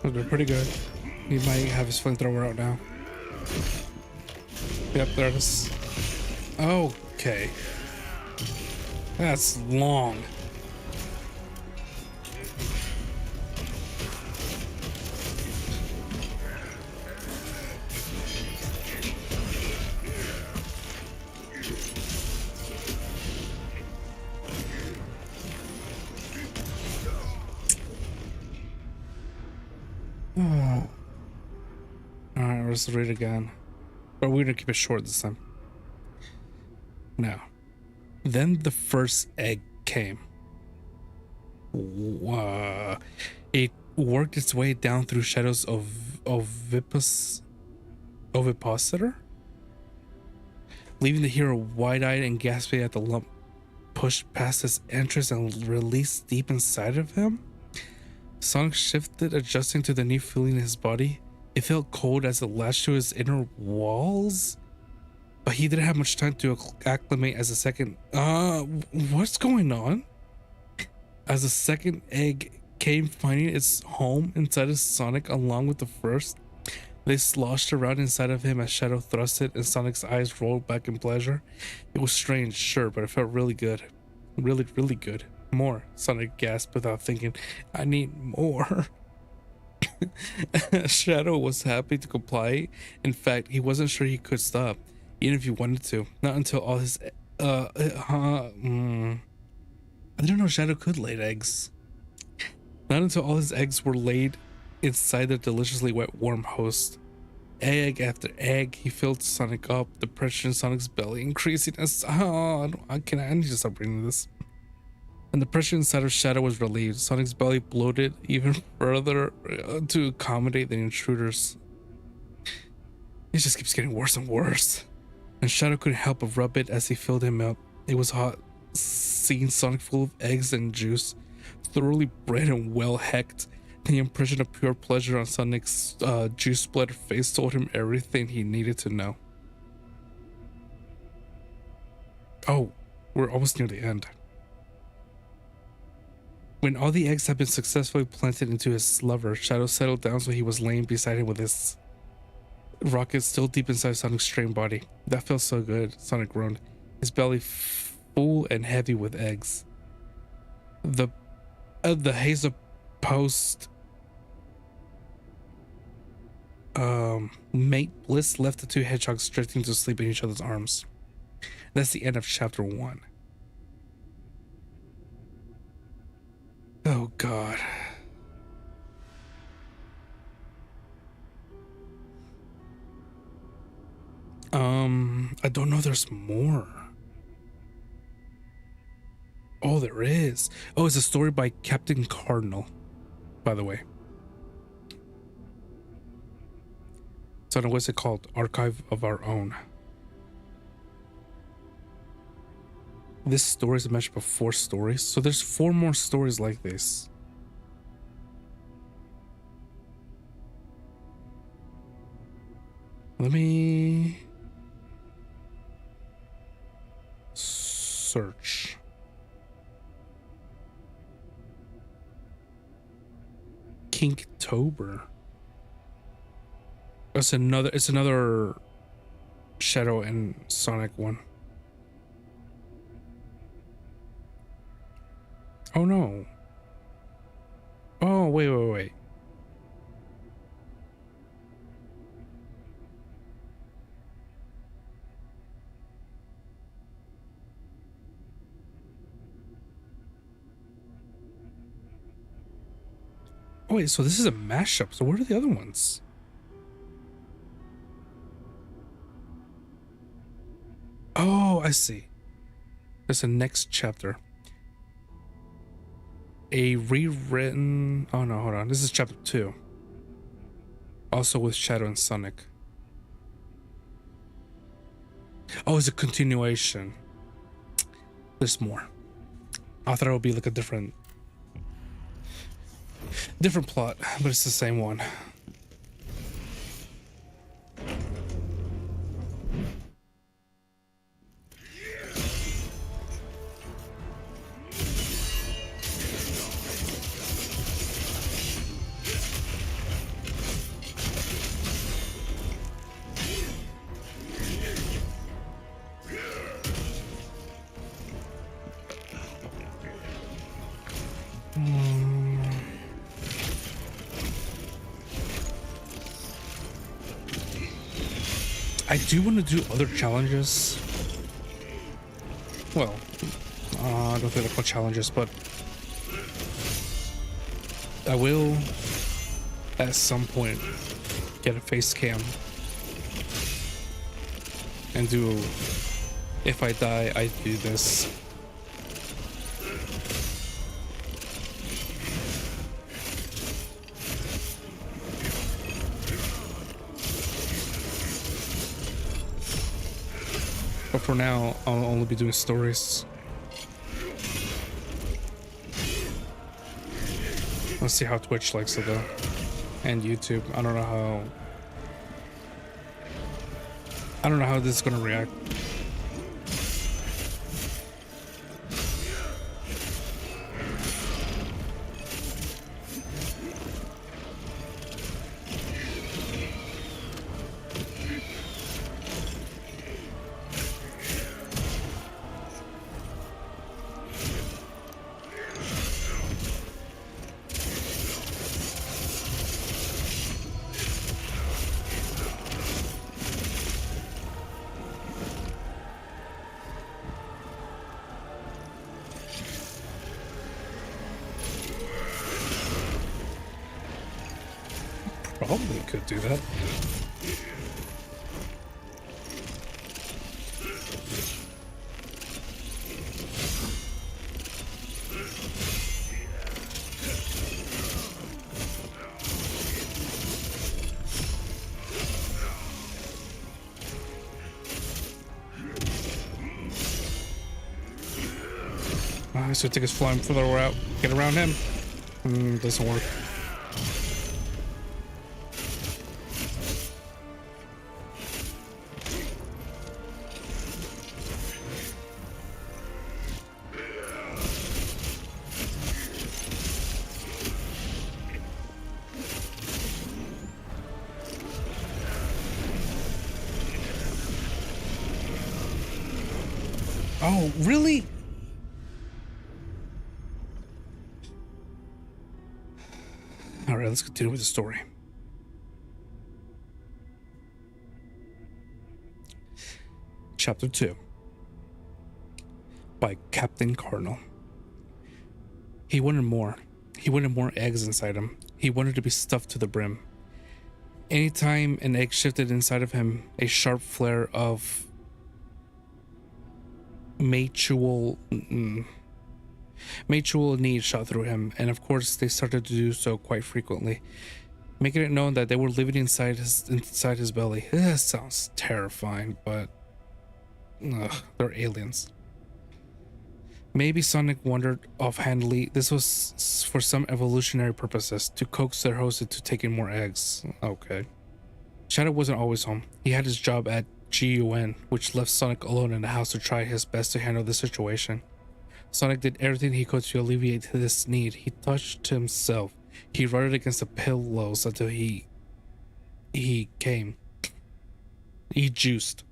They're pretty good. He might have his flamethrower out now. Yep, there it is. Okay. That's long. Alright, let's read it again. But we're gonna keep it short this time. Now, then the first egg came. It worked its way down through shadows of ovipositor, leaving the hero wide-eyed and gasping at the lump pushed past his entrance and released deep inside of him. Sonic shifted, adjusting to the new feeling in his body. It felt cold as it latched to his inner walls, but he didn't have much time to acclimate as the second... what's going on? As the second egg came, finding its home inside of Sonic along with the first, they sloshed around inside of him as Shadow thrusted and Sonic's eyes rolled back in pleasure. It was strange, sure, but it felt really good. Really, really good. More, Sonic gasped without thinking. I need more. Shadow was happy to comply. In fact, he wasn't sure he could stop, even if he wanted to. Not until all his... I didn't know Shadow could lay eggs. Not until all his eggs were laid inside the deliciously wet, warm host. Egg after egg, he filled Sonic up, the pressure in Sonic's belly increasing as... I need to stop reading this. And the pressure inside of Shadow was relieved. Sonic's belly bloated even further to accommodate the intruders. It just keeps getting worse and worse. And Shadow couldn't help but rub it as he filled him up. It was hot, seeing Sonic full of eggs and juice, thoroughly bred and well hecked. The impression of pure pleasure on Sonic's juice splattered face told him everything he needed to know. Oh, we're almost near the end. When all the eggs had been successfully planted into his lover, Shadow settled down so he was laying beside him with his rocket still deep inside Sonic's strained body. That felt so good, Sonic groaned, his belly full and heavy with eggs. The haze of post mate bliss left the two hedgehogs drifting to sleep in each other's arms. That's the end of chapter 1. Oh god. I don't know, there's more. Oh, there is. Oh, it's a story by Captain Cardinal, by the way. So what's it called? Archive of Our Own. This story is a match of 4 stories, so there's 4 more stories like this. Let me search. Kinktober. It's another Shadow and Sonic one. Oh no. Oh, wait. Oh wait, so this is a mashup. So where are the other ones? Oh, I see. There's a next chapter. A rewritten... Oh no, hold on. This is chapter 2. Also with Shadow and Sonic. Oh, it's a continuation. There's more. I thought it would be like a different plot, but it's the same one. I do want to do other challenges. Well, I don't think they're called challenges, but I will at some point get a face cam and do, if I die, I do this. But for now, I'll only be doing stories. Let's see how Twitch likes it though. And YouTube. I don't know how this is gonna react. Probably could do that. So take us flying further out, get around him. Doesn't work. Oh, really? All right, let's continue with the story. Chapter 2 by Captain Cardinal. He wanted more. He wanted more eggs inside him. He wanted to be stuffed to the brim. Anytime an egg shifted inside of him, a sharp flare of mutual need shot through him, and of course they started to do so quite frequently, making it known that they were living inside his belly. That sounds terrifying, but they're aliens. Maybe Sonic wondered offhandedly this was for some evolutionary purposes, to coax their host into taking more eggs. Okay. Shadow wasn't always home. He had his job at GUN, which left Sonic alone in the house to try his best to handle the situation. Sonic did everything he could to alleviate this need. He touched himself. He rubbed against the pillows until he came. He juiced.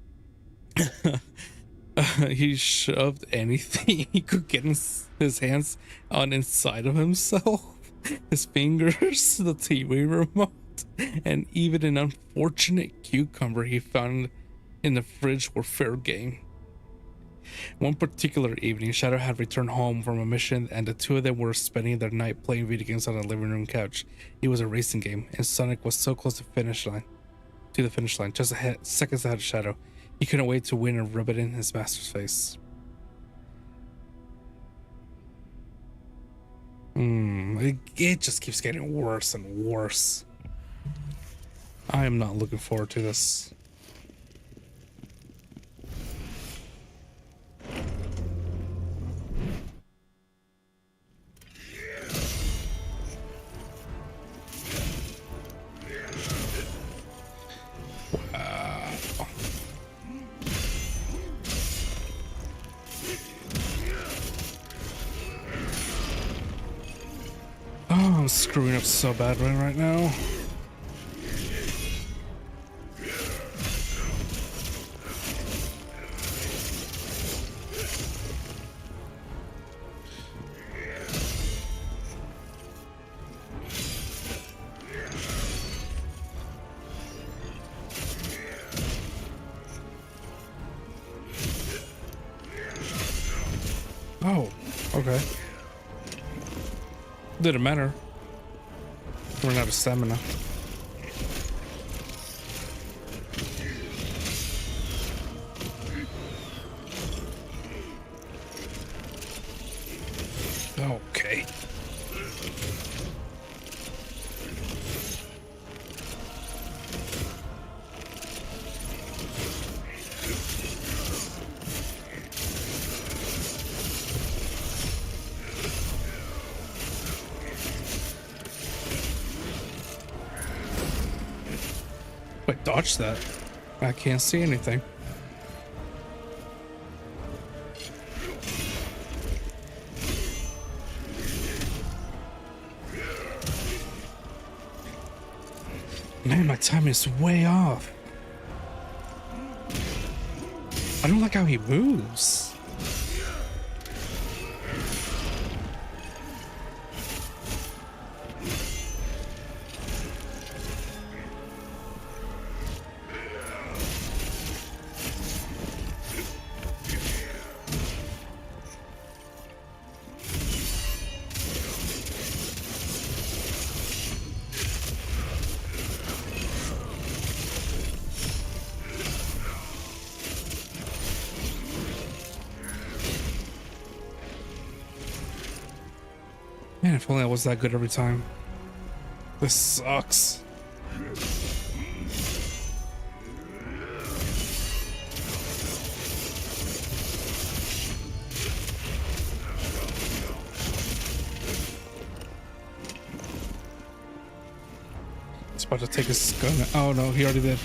He shoved anything he could get his hands on inside of himself. His fingers, the TV remote, and even an unfortunate cucumber he found in the fridge were fair game. One particular evening, Shadow had returned home from a mission, and the two of them were spending their night playing video games on the living room couch. It was a racing game, and Sonic was so close to the finish line, just seconds ahead of Shadow. He couldn't wait to win and rub it in his master's face. It just keeps getting worse and worse. I am not looking forward to this. I'm screwing up so bad right now. Oh, okay. Didn't matter. Run out of stamina. Okay. Wait, dodge that. I can't see anything. Man, my timing is way off. I don't like how he moves. Man, if only I was that good every time. This sucks. He's about to take his gun. Oh no, he already did.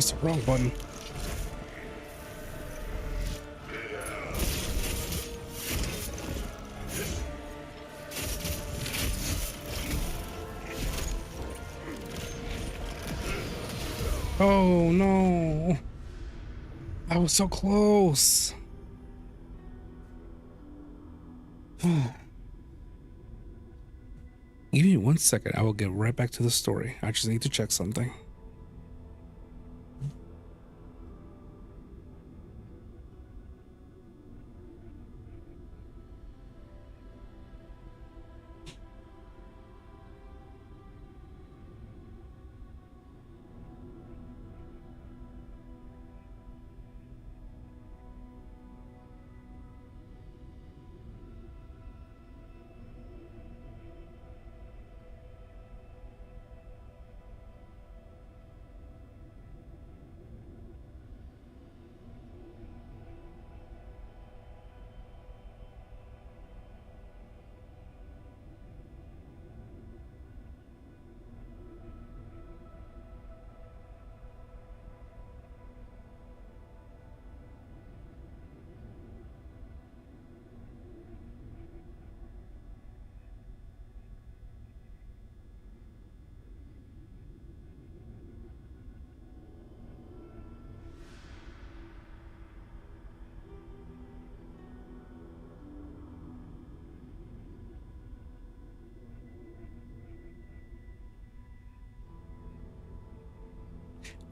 Press the wrong button. Oh no! I was so close. Give me 1 second. I will get right back to the story. I just need to check something.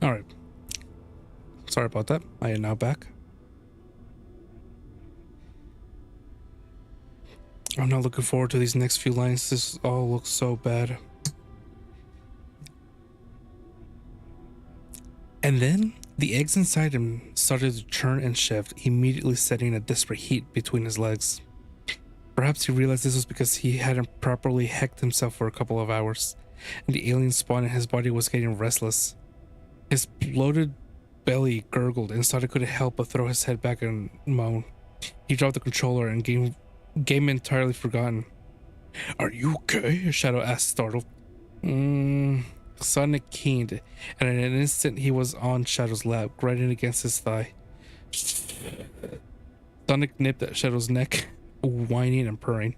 All right. Sorry about that. I am now back. I'm not looking forward to these next few lines. This all looks so bad. And then the eggs inside him started to churn and shift, immediately setting a desperate heat between his legs. Perhaps he realized this was because he hadn't properly hecked himself for a couple of hours, and the alien spawn in his body was getting restless. His bloated belly gurgled, and Sonic couldn't help but throw his head back and moan. He dropped the controller and game entirely forgotten. "Are you okay?" Shadow asked, startled. Sonic keened, and in an instant he was on Shadow's lap, grinding against his thigh. Sonic nipped at Shadow's neck, whining and purring.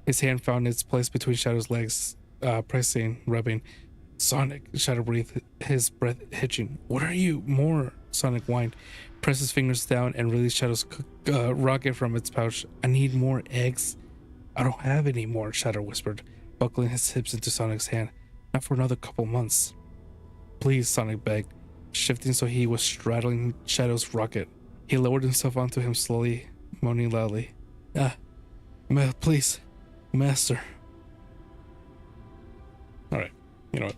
His hand found its place between Shadow's legs, pressing, rubbing. "Sonic," Shadow breathed, his breath hitching. "What are you?" "More," Sonic whined, pressed his fingers down and released Shadow's rocket from its pouch. "I need more eggs." "I don't have any more," Shadow whispered, buckling his hips into Sonic's hand. "Not for another couple months." "Please," Sonic begged, shifting so he was straddling Shadow's rocket. He lowered himself onto him slowly, moaning loudly. Please, Master." Alright, you know what?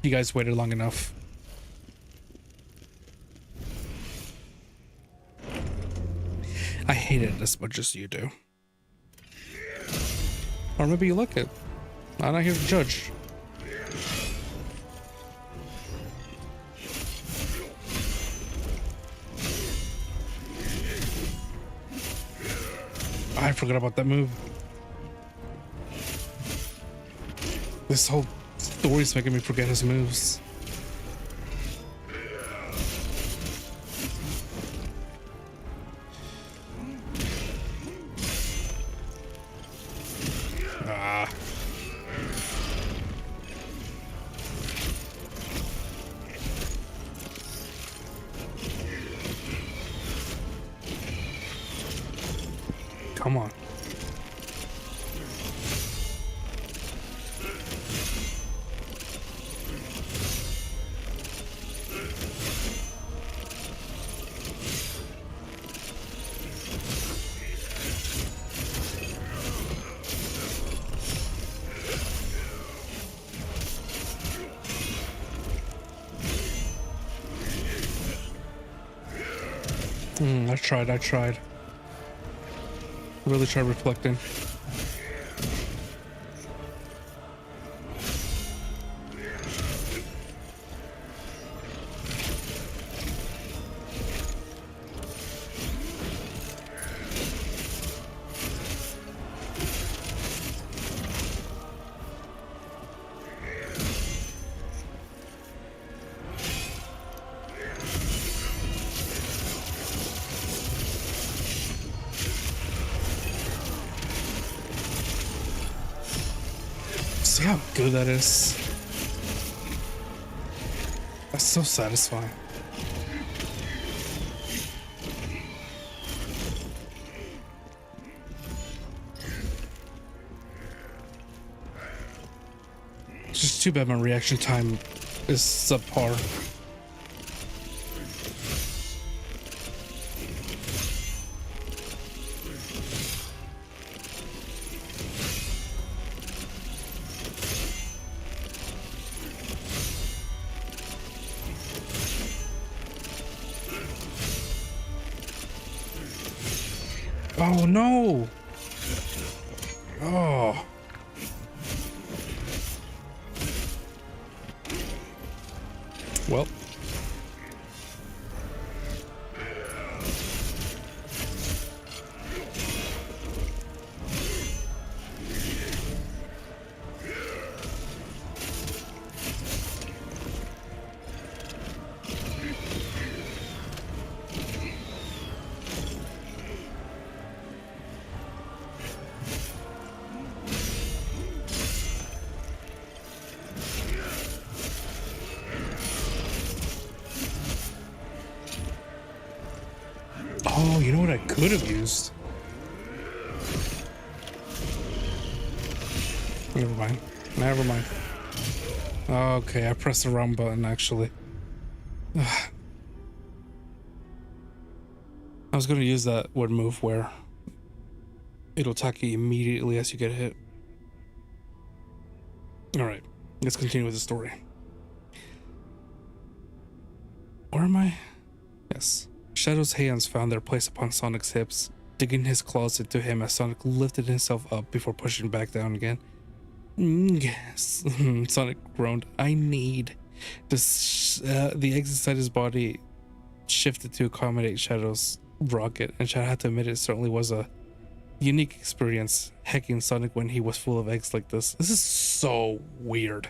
You guys waited long enough. I hate it as much as you do. Or maybe you like it. I'm not here to judge. I forgot about that move. This whole story's making me forget his moves. Come on. I tried. Really tried reflecting. See how good that is? That's so satisfying. It's just too bad my reaction time is subpar. Oh no! Oh. Well. Oh, you know what I could have used? Never mind. Never mind. Okay, I pressed the wrong button actually. I was going to use that one move where it'll attack you immediately as you get hit. Alright, let's continue with the story. Where am I? Yes. Shadow's hands found their place upon Sonic's hips, digging his claws into him as Sonic lifted himself up before pushing back down again. Yes, Sonic groaned. I need. The eggs inside his body shifted to accommodate Shadow's rocket, and Shadow had to admit it certainly was a unique experience hacking Sonic when he was full of eggs like this. This is so weird.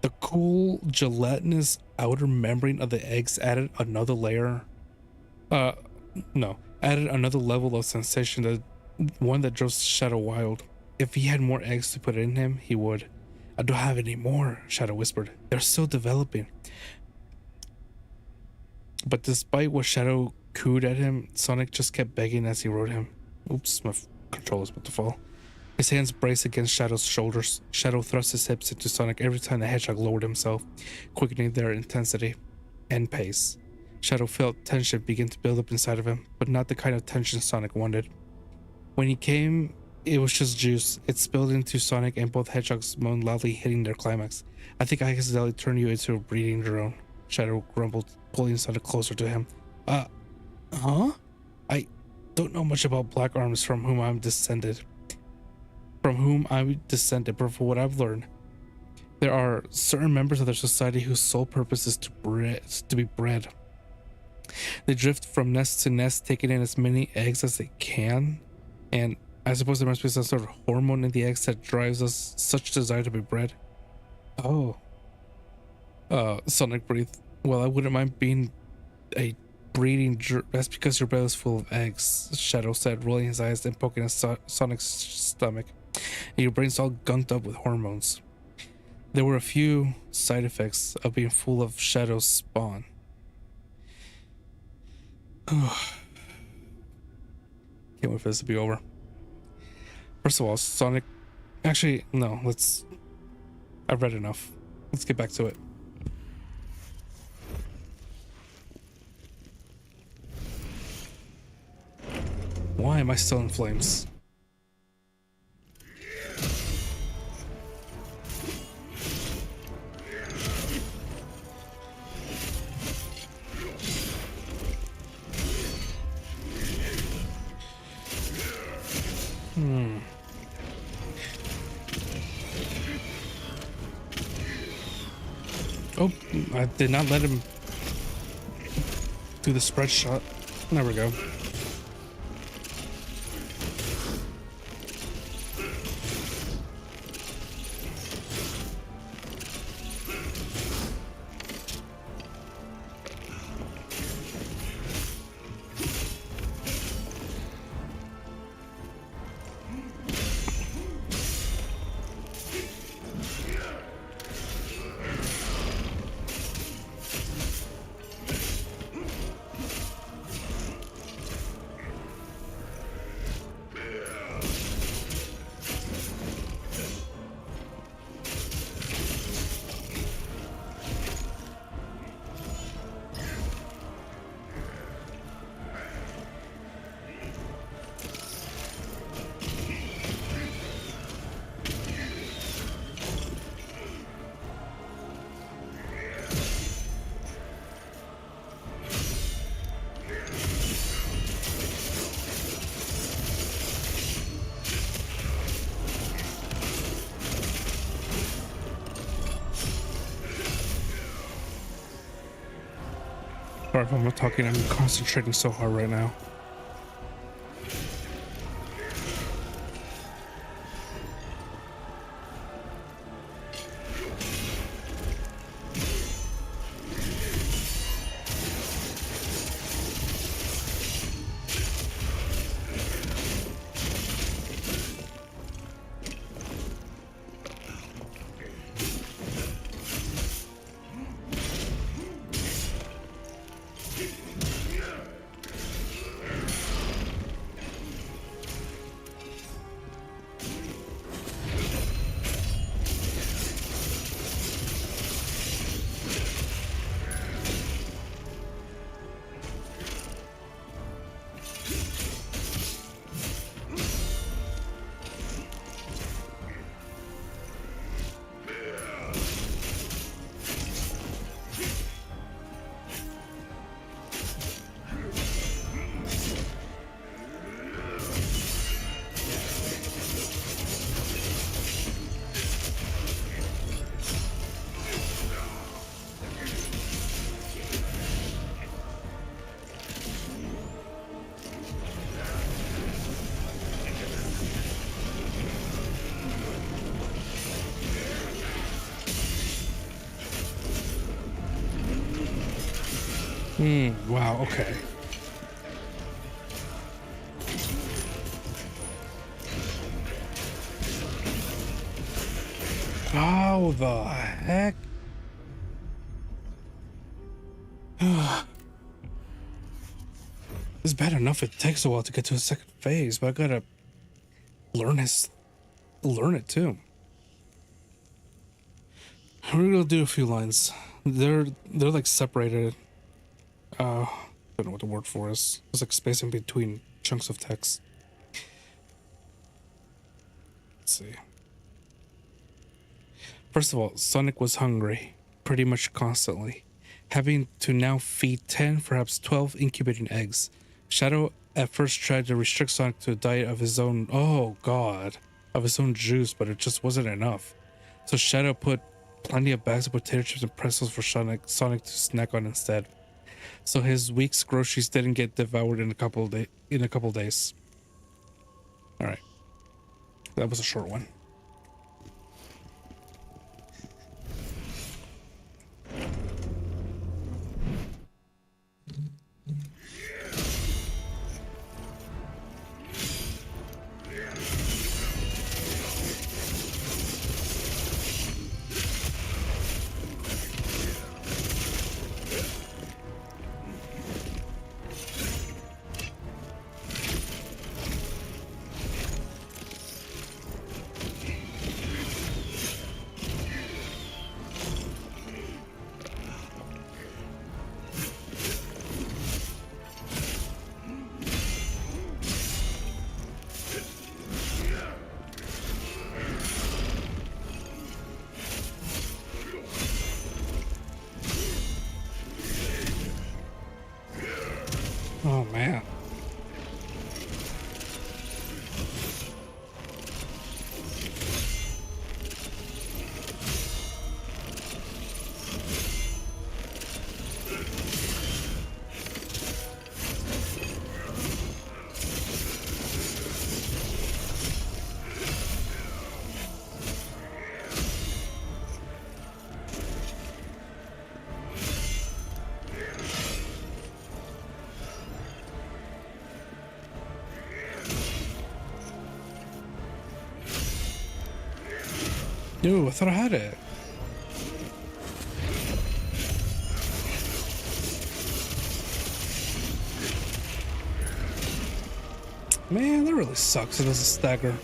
The cool gelatinous outer membrane of the eggs added another layer. Added another level of sensation, that one that drove Shadow wild. If he had more eggs to put in him, he would. I don't have any more, Shadow whispered. They're still developing. But despite what Shadow cooed at him, Sonic just kept begging as he rode him. Oops, my controller's about to fall. His hands braced against Shadow's shoulders. Shadow thrust his hips into Sonic every time the hedgehog lowered himself, quickening their intensity and pace. Shadow felt tension begin to build up inside of him, but not the kind of tension Sonic wanted. When he came, it was just juice. It spilled into Sonic and both hedgehogs moaned loudly, hitting their climax. I think I accidentally turned you into a breeding drone, Shadow grumbled, pulling Sonic closer to him. Huh? I don't know much about Black Arms from whom I'm descended, but for what I've learned, there are certain members of their society whose sole purpose is to be bred. They drift from nest to nest, taking in as many eggs as they can, and I suppose there must be some sort of hormone in the eggs that drives us such desire to be bred. Oh. Sonic breathed. Well, I wouldn't mind being a breeding that's because your belly is full of eggs, Shadow said, rolling his eyes and poking at Sonic's stomach. And your brain's all gunked up with hormones. There were a few side effects of being full of Shadow's spawn. Can't wait for this to be over. First of all, Sonic... Actually, no, I've read enough. Let's get back to it. Why am I still in flames? Oh, I did not let him do the spread shot. There we go. if I'm not talking. I'm concentrating so hard right now. Wow, okay. How the heck? It's bad enough it takes a while to get to a second phase, but I gotta learn it too. We're gonna do a few lines. They're like separated. I don't know what the word for is. It's like spacing between chunks of text. Let's see. First of all, Sonic was hungry, pretty much constantly, having to now feed 10, perhaps 12 incubating eggs. Shadow at first tried to restrict Sonic to a diet of his own, oh god, of his own juice, but it just wasn't enough. So Shadow put plenty of bags of potato chips and pretzels for Sonic to snack on instead. So his week's groceries didn't get devoured in a couple days. All right, that was a short one. Oh man. Dude, I thought I had it. Man, that really sucks. It doesn't stagger.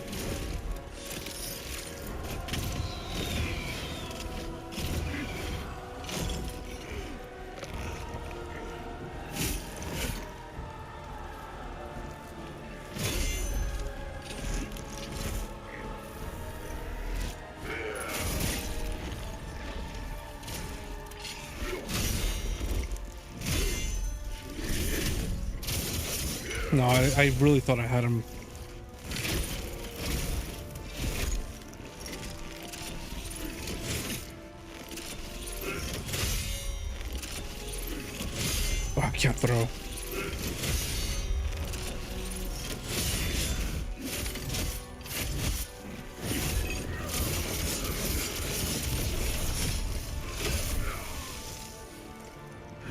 No, I really thought I had him. Oh, I can't throw.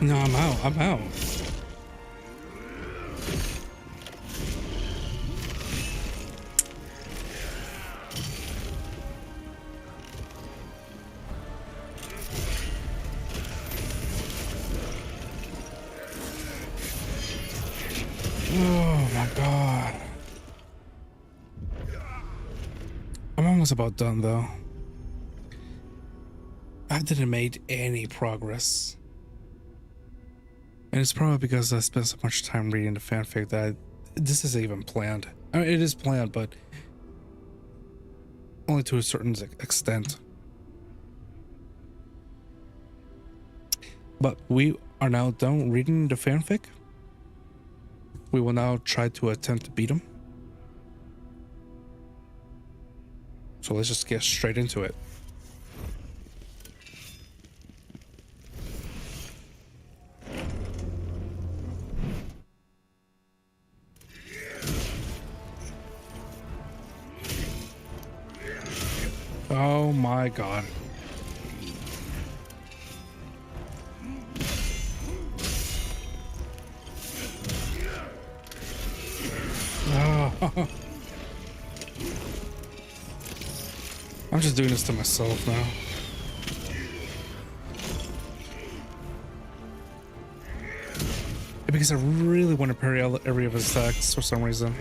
No, I'm out. I'm out. Oh my god. I'm almost about done though. I didn't make any progress. And it's probably because I spent so much time reading the fanfic that this isn't even planned. I mean, it is planned, but only to a certain extent. But we are now done reading the fanfic. We will now try to attempt to beat him. So let's just get straight into it. Oh my god. Oh. I'm just doing this to myself now. Because I really want to parry every of his attacks for some reason.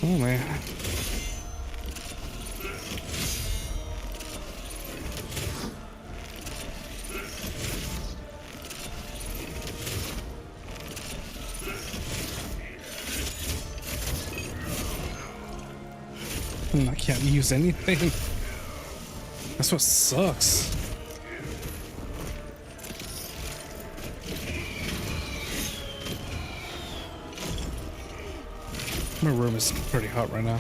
Oh man. I can't use anything. That's what sucks. My room is pretty hot right now.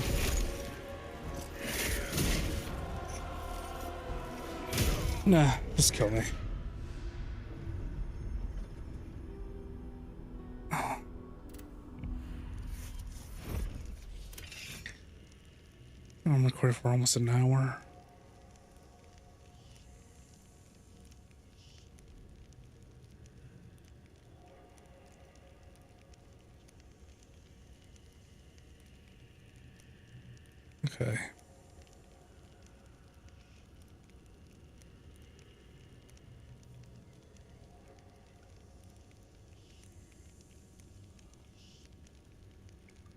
Nah, just kill me. I'm recording for almost an hour. Okay.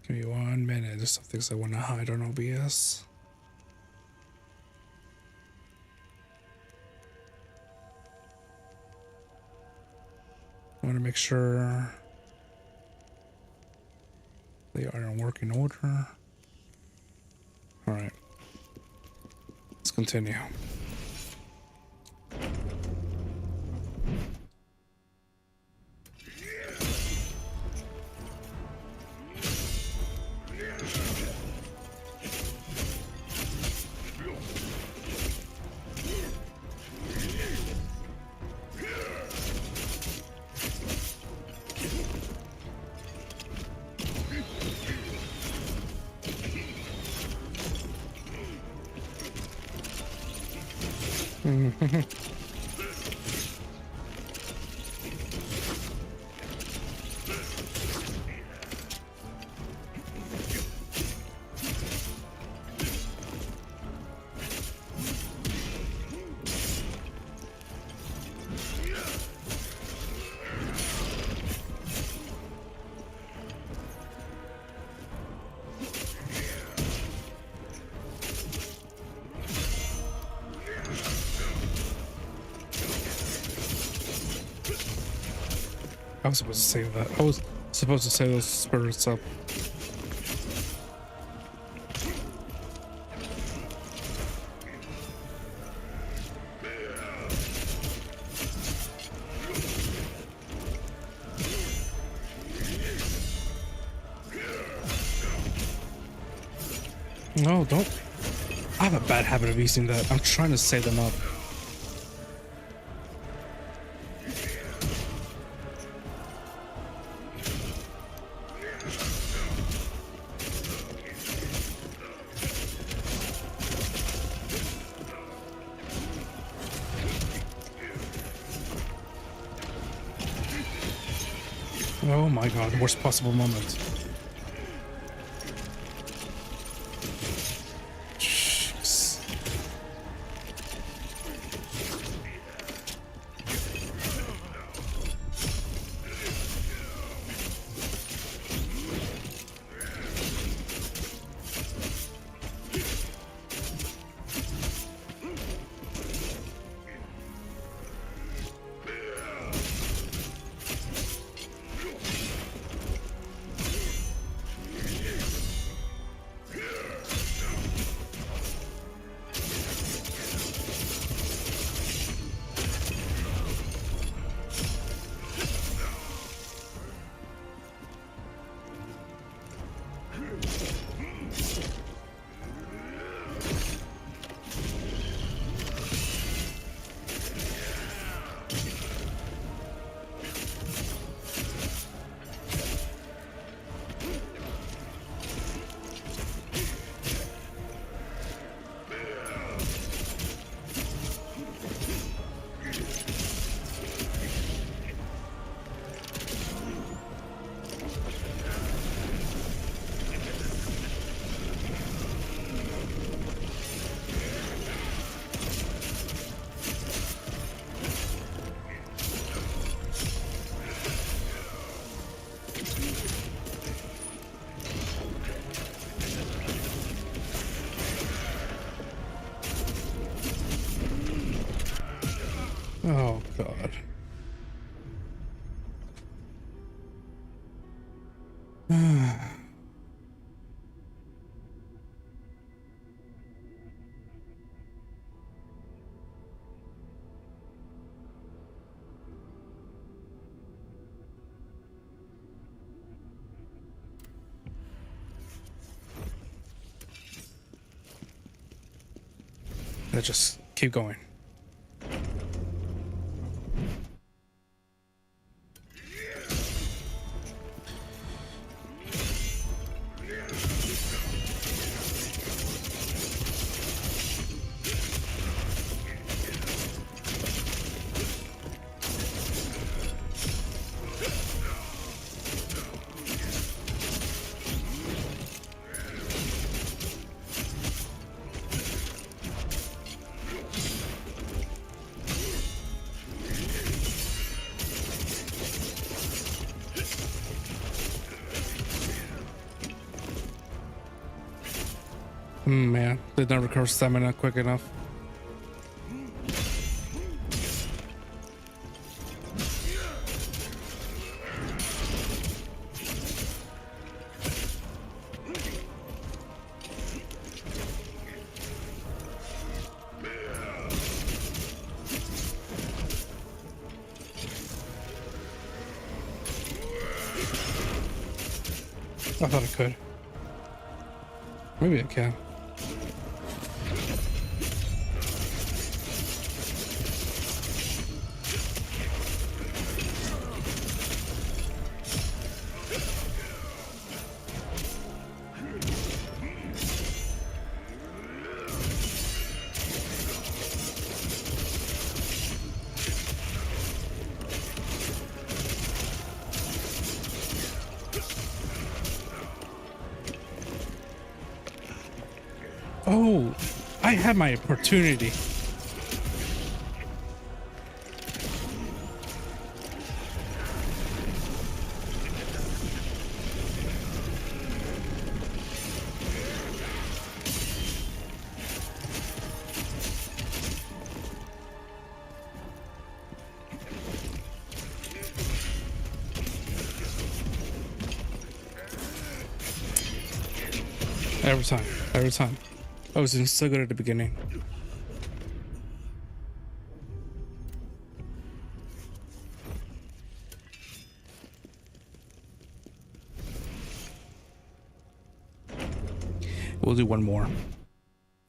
Give me 1 minute. There's some things I want to hide on OBS. I want to make sure they are in working order. All right. Let's continue. was supposed to save that. I was supposed to save those spirits up. No, don't. I have a bad habit of using that. I'm trying to save them up. Oh my god, worst possible moment. Jeez. Oh god. Let's just keep going. Man, did not recover stamina quick enough. I thought I could. Maybe I can. Oh, I had my opportunity. Every time. Every time. I was doing so good at the beginning. We'll do one more.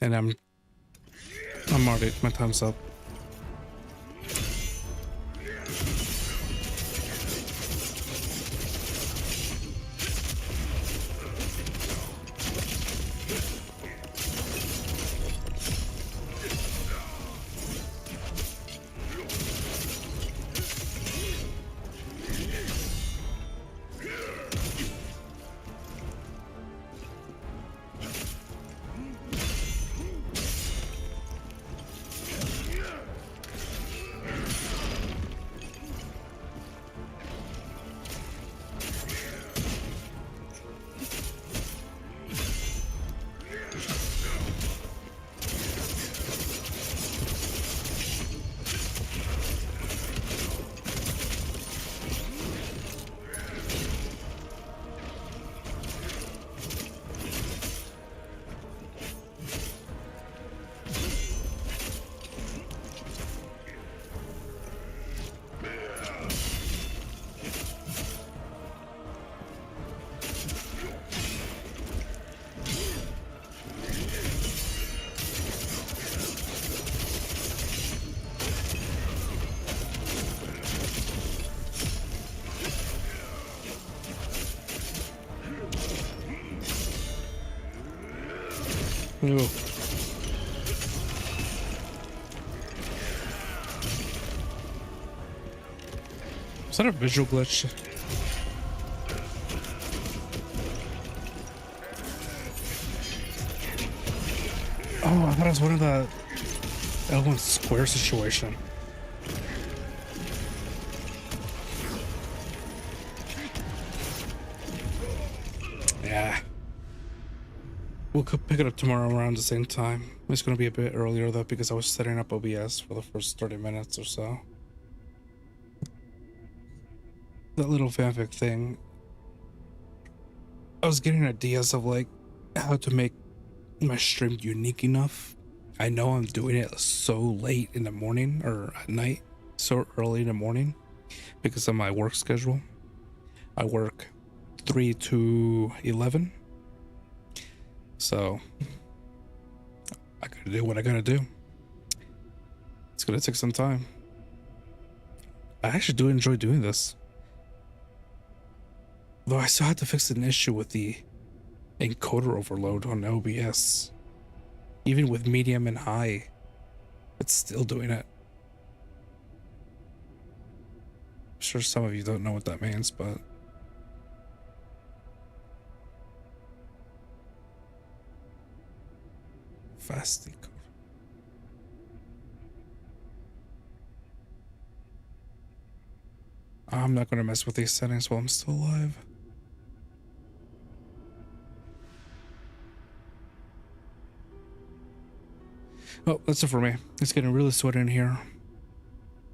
And I'm already, my time's up. No. Is that a visual glitch? Oh, I thought it was one of the L1 square situation. Yeah. We'll pick it up tomorrow around the same time. It's going to be a bit earlier though because I was setting up OBS for the first 30 minutes or so. That little fanfic thing. I was getting ideas of like how to make my stream unique enough. I know I'm doing it so late in the morning or at night, so early in the morning because of my work schedule. I work 3 to 11. So I gotta do what I gotta do. It's gonna take some time. I actually do enjoy doing this. Though I still had to fix an issue with the encoder overload on OBS. Even with medium and high, it's still doing it. I'm sure some of you don't know what that means, but fast encoder. I'm not gonna mess with these settings while I'm still alive. Oh, that's it for me. It's getting really sweaty in here.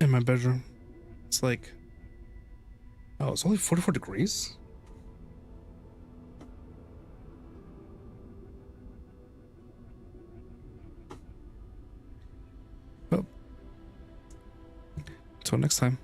In my bedroom. It's like... Oh, it's only 44 degrees? Well, until next time.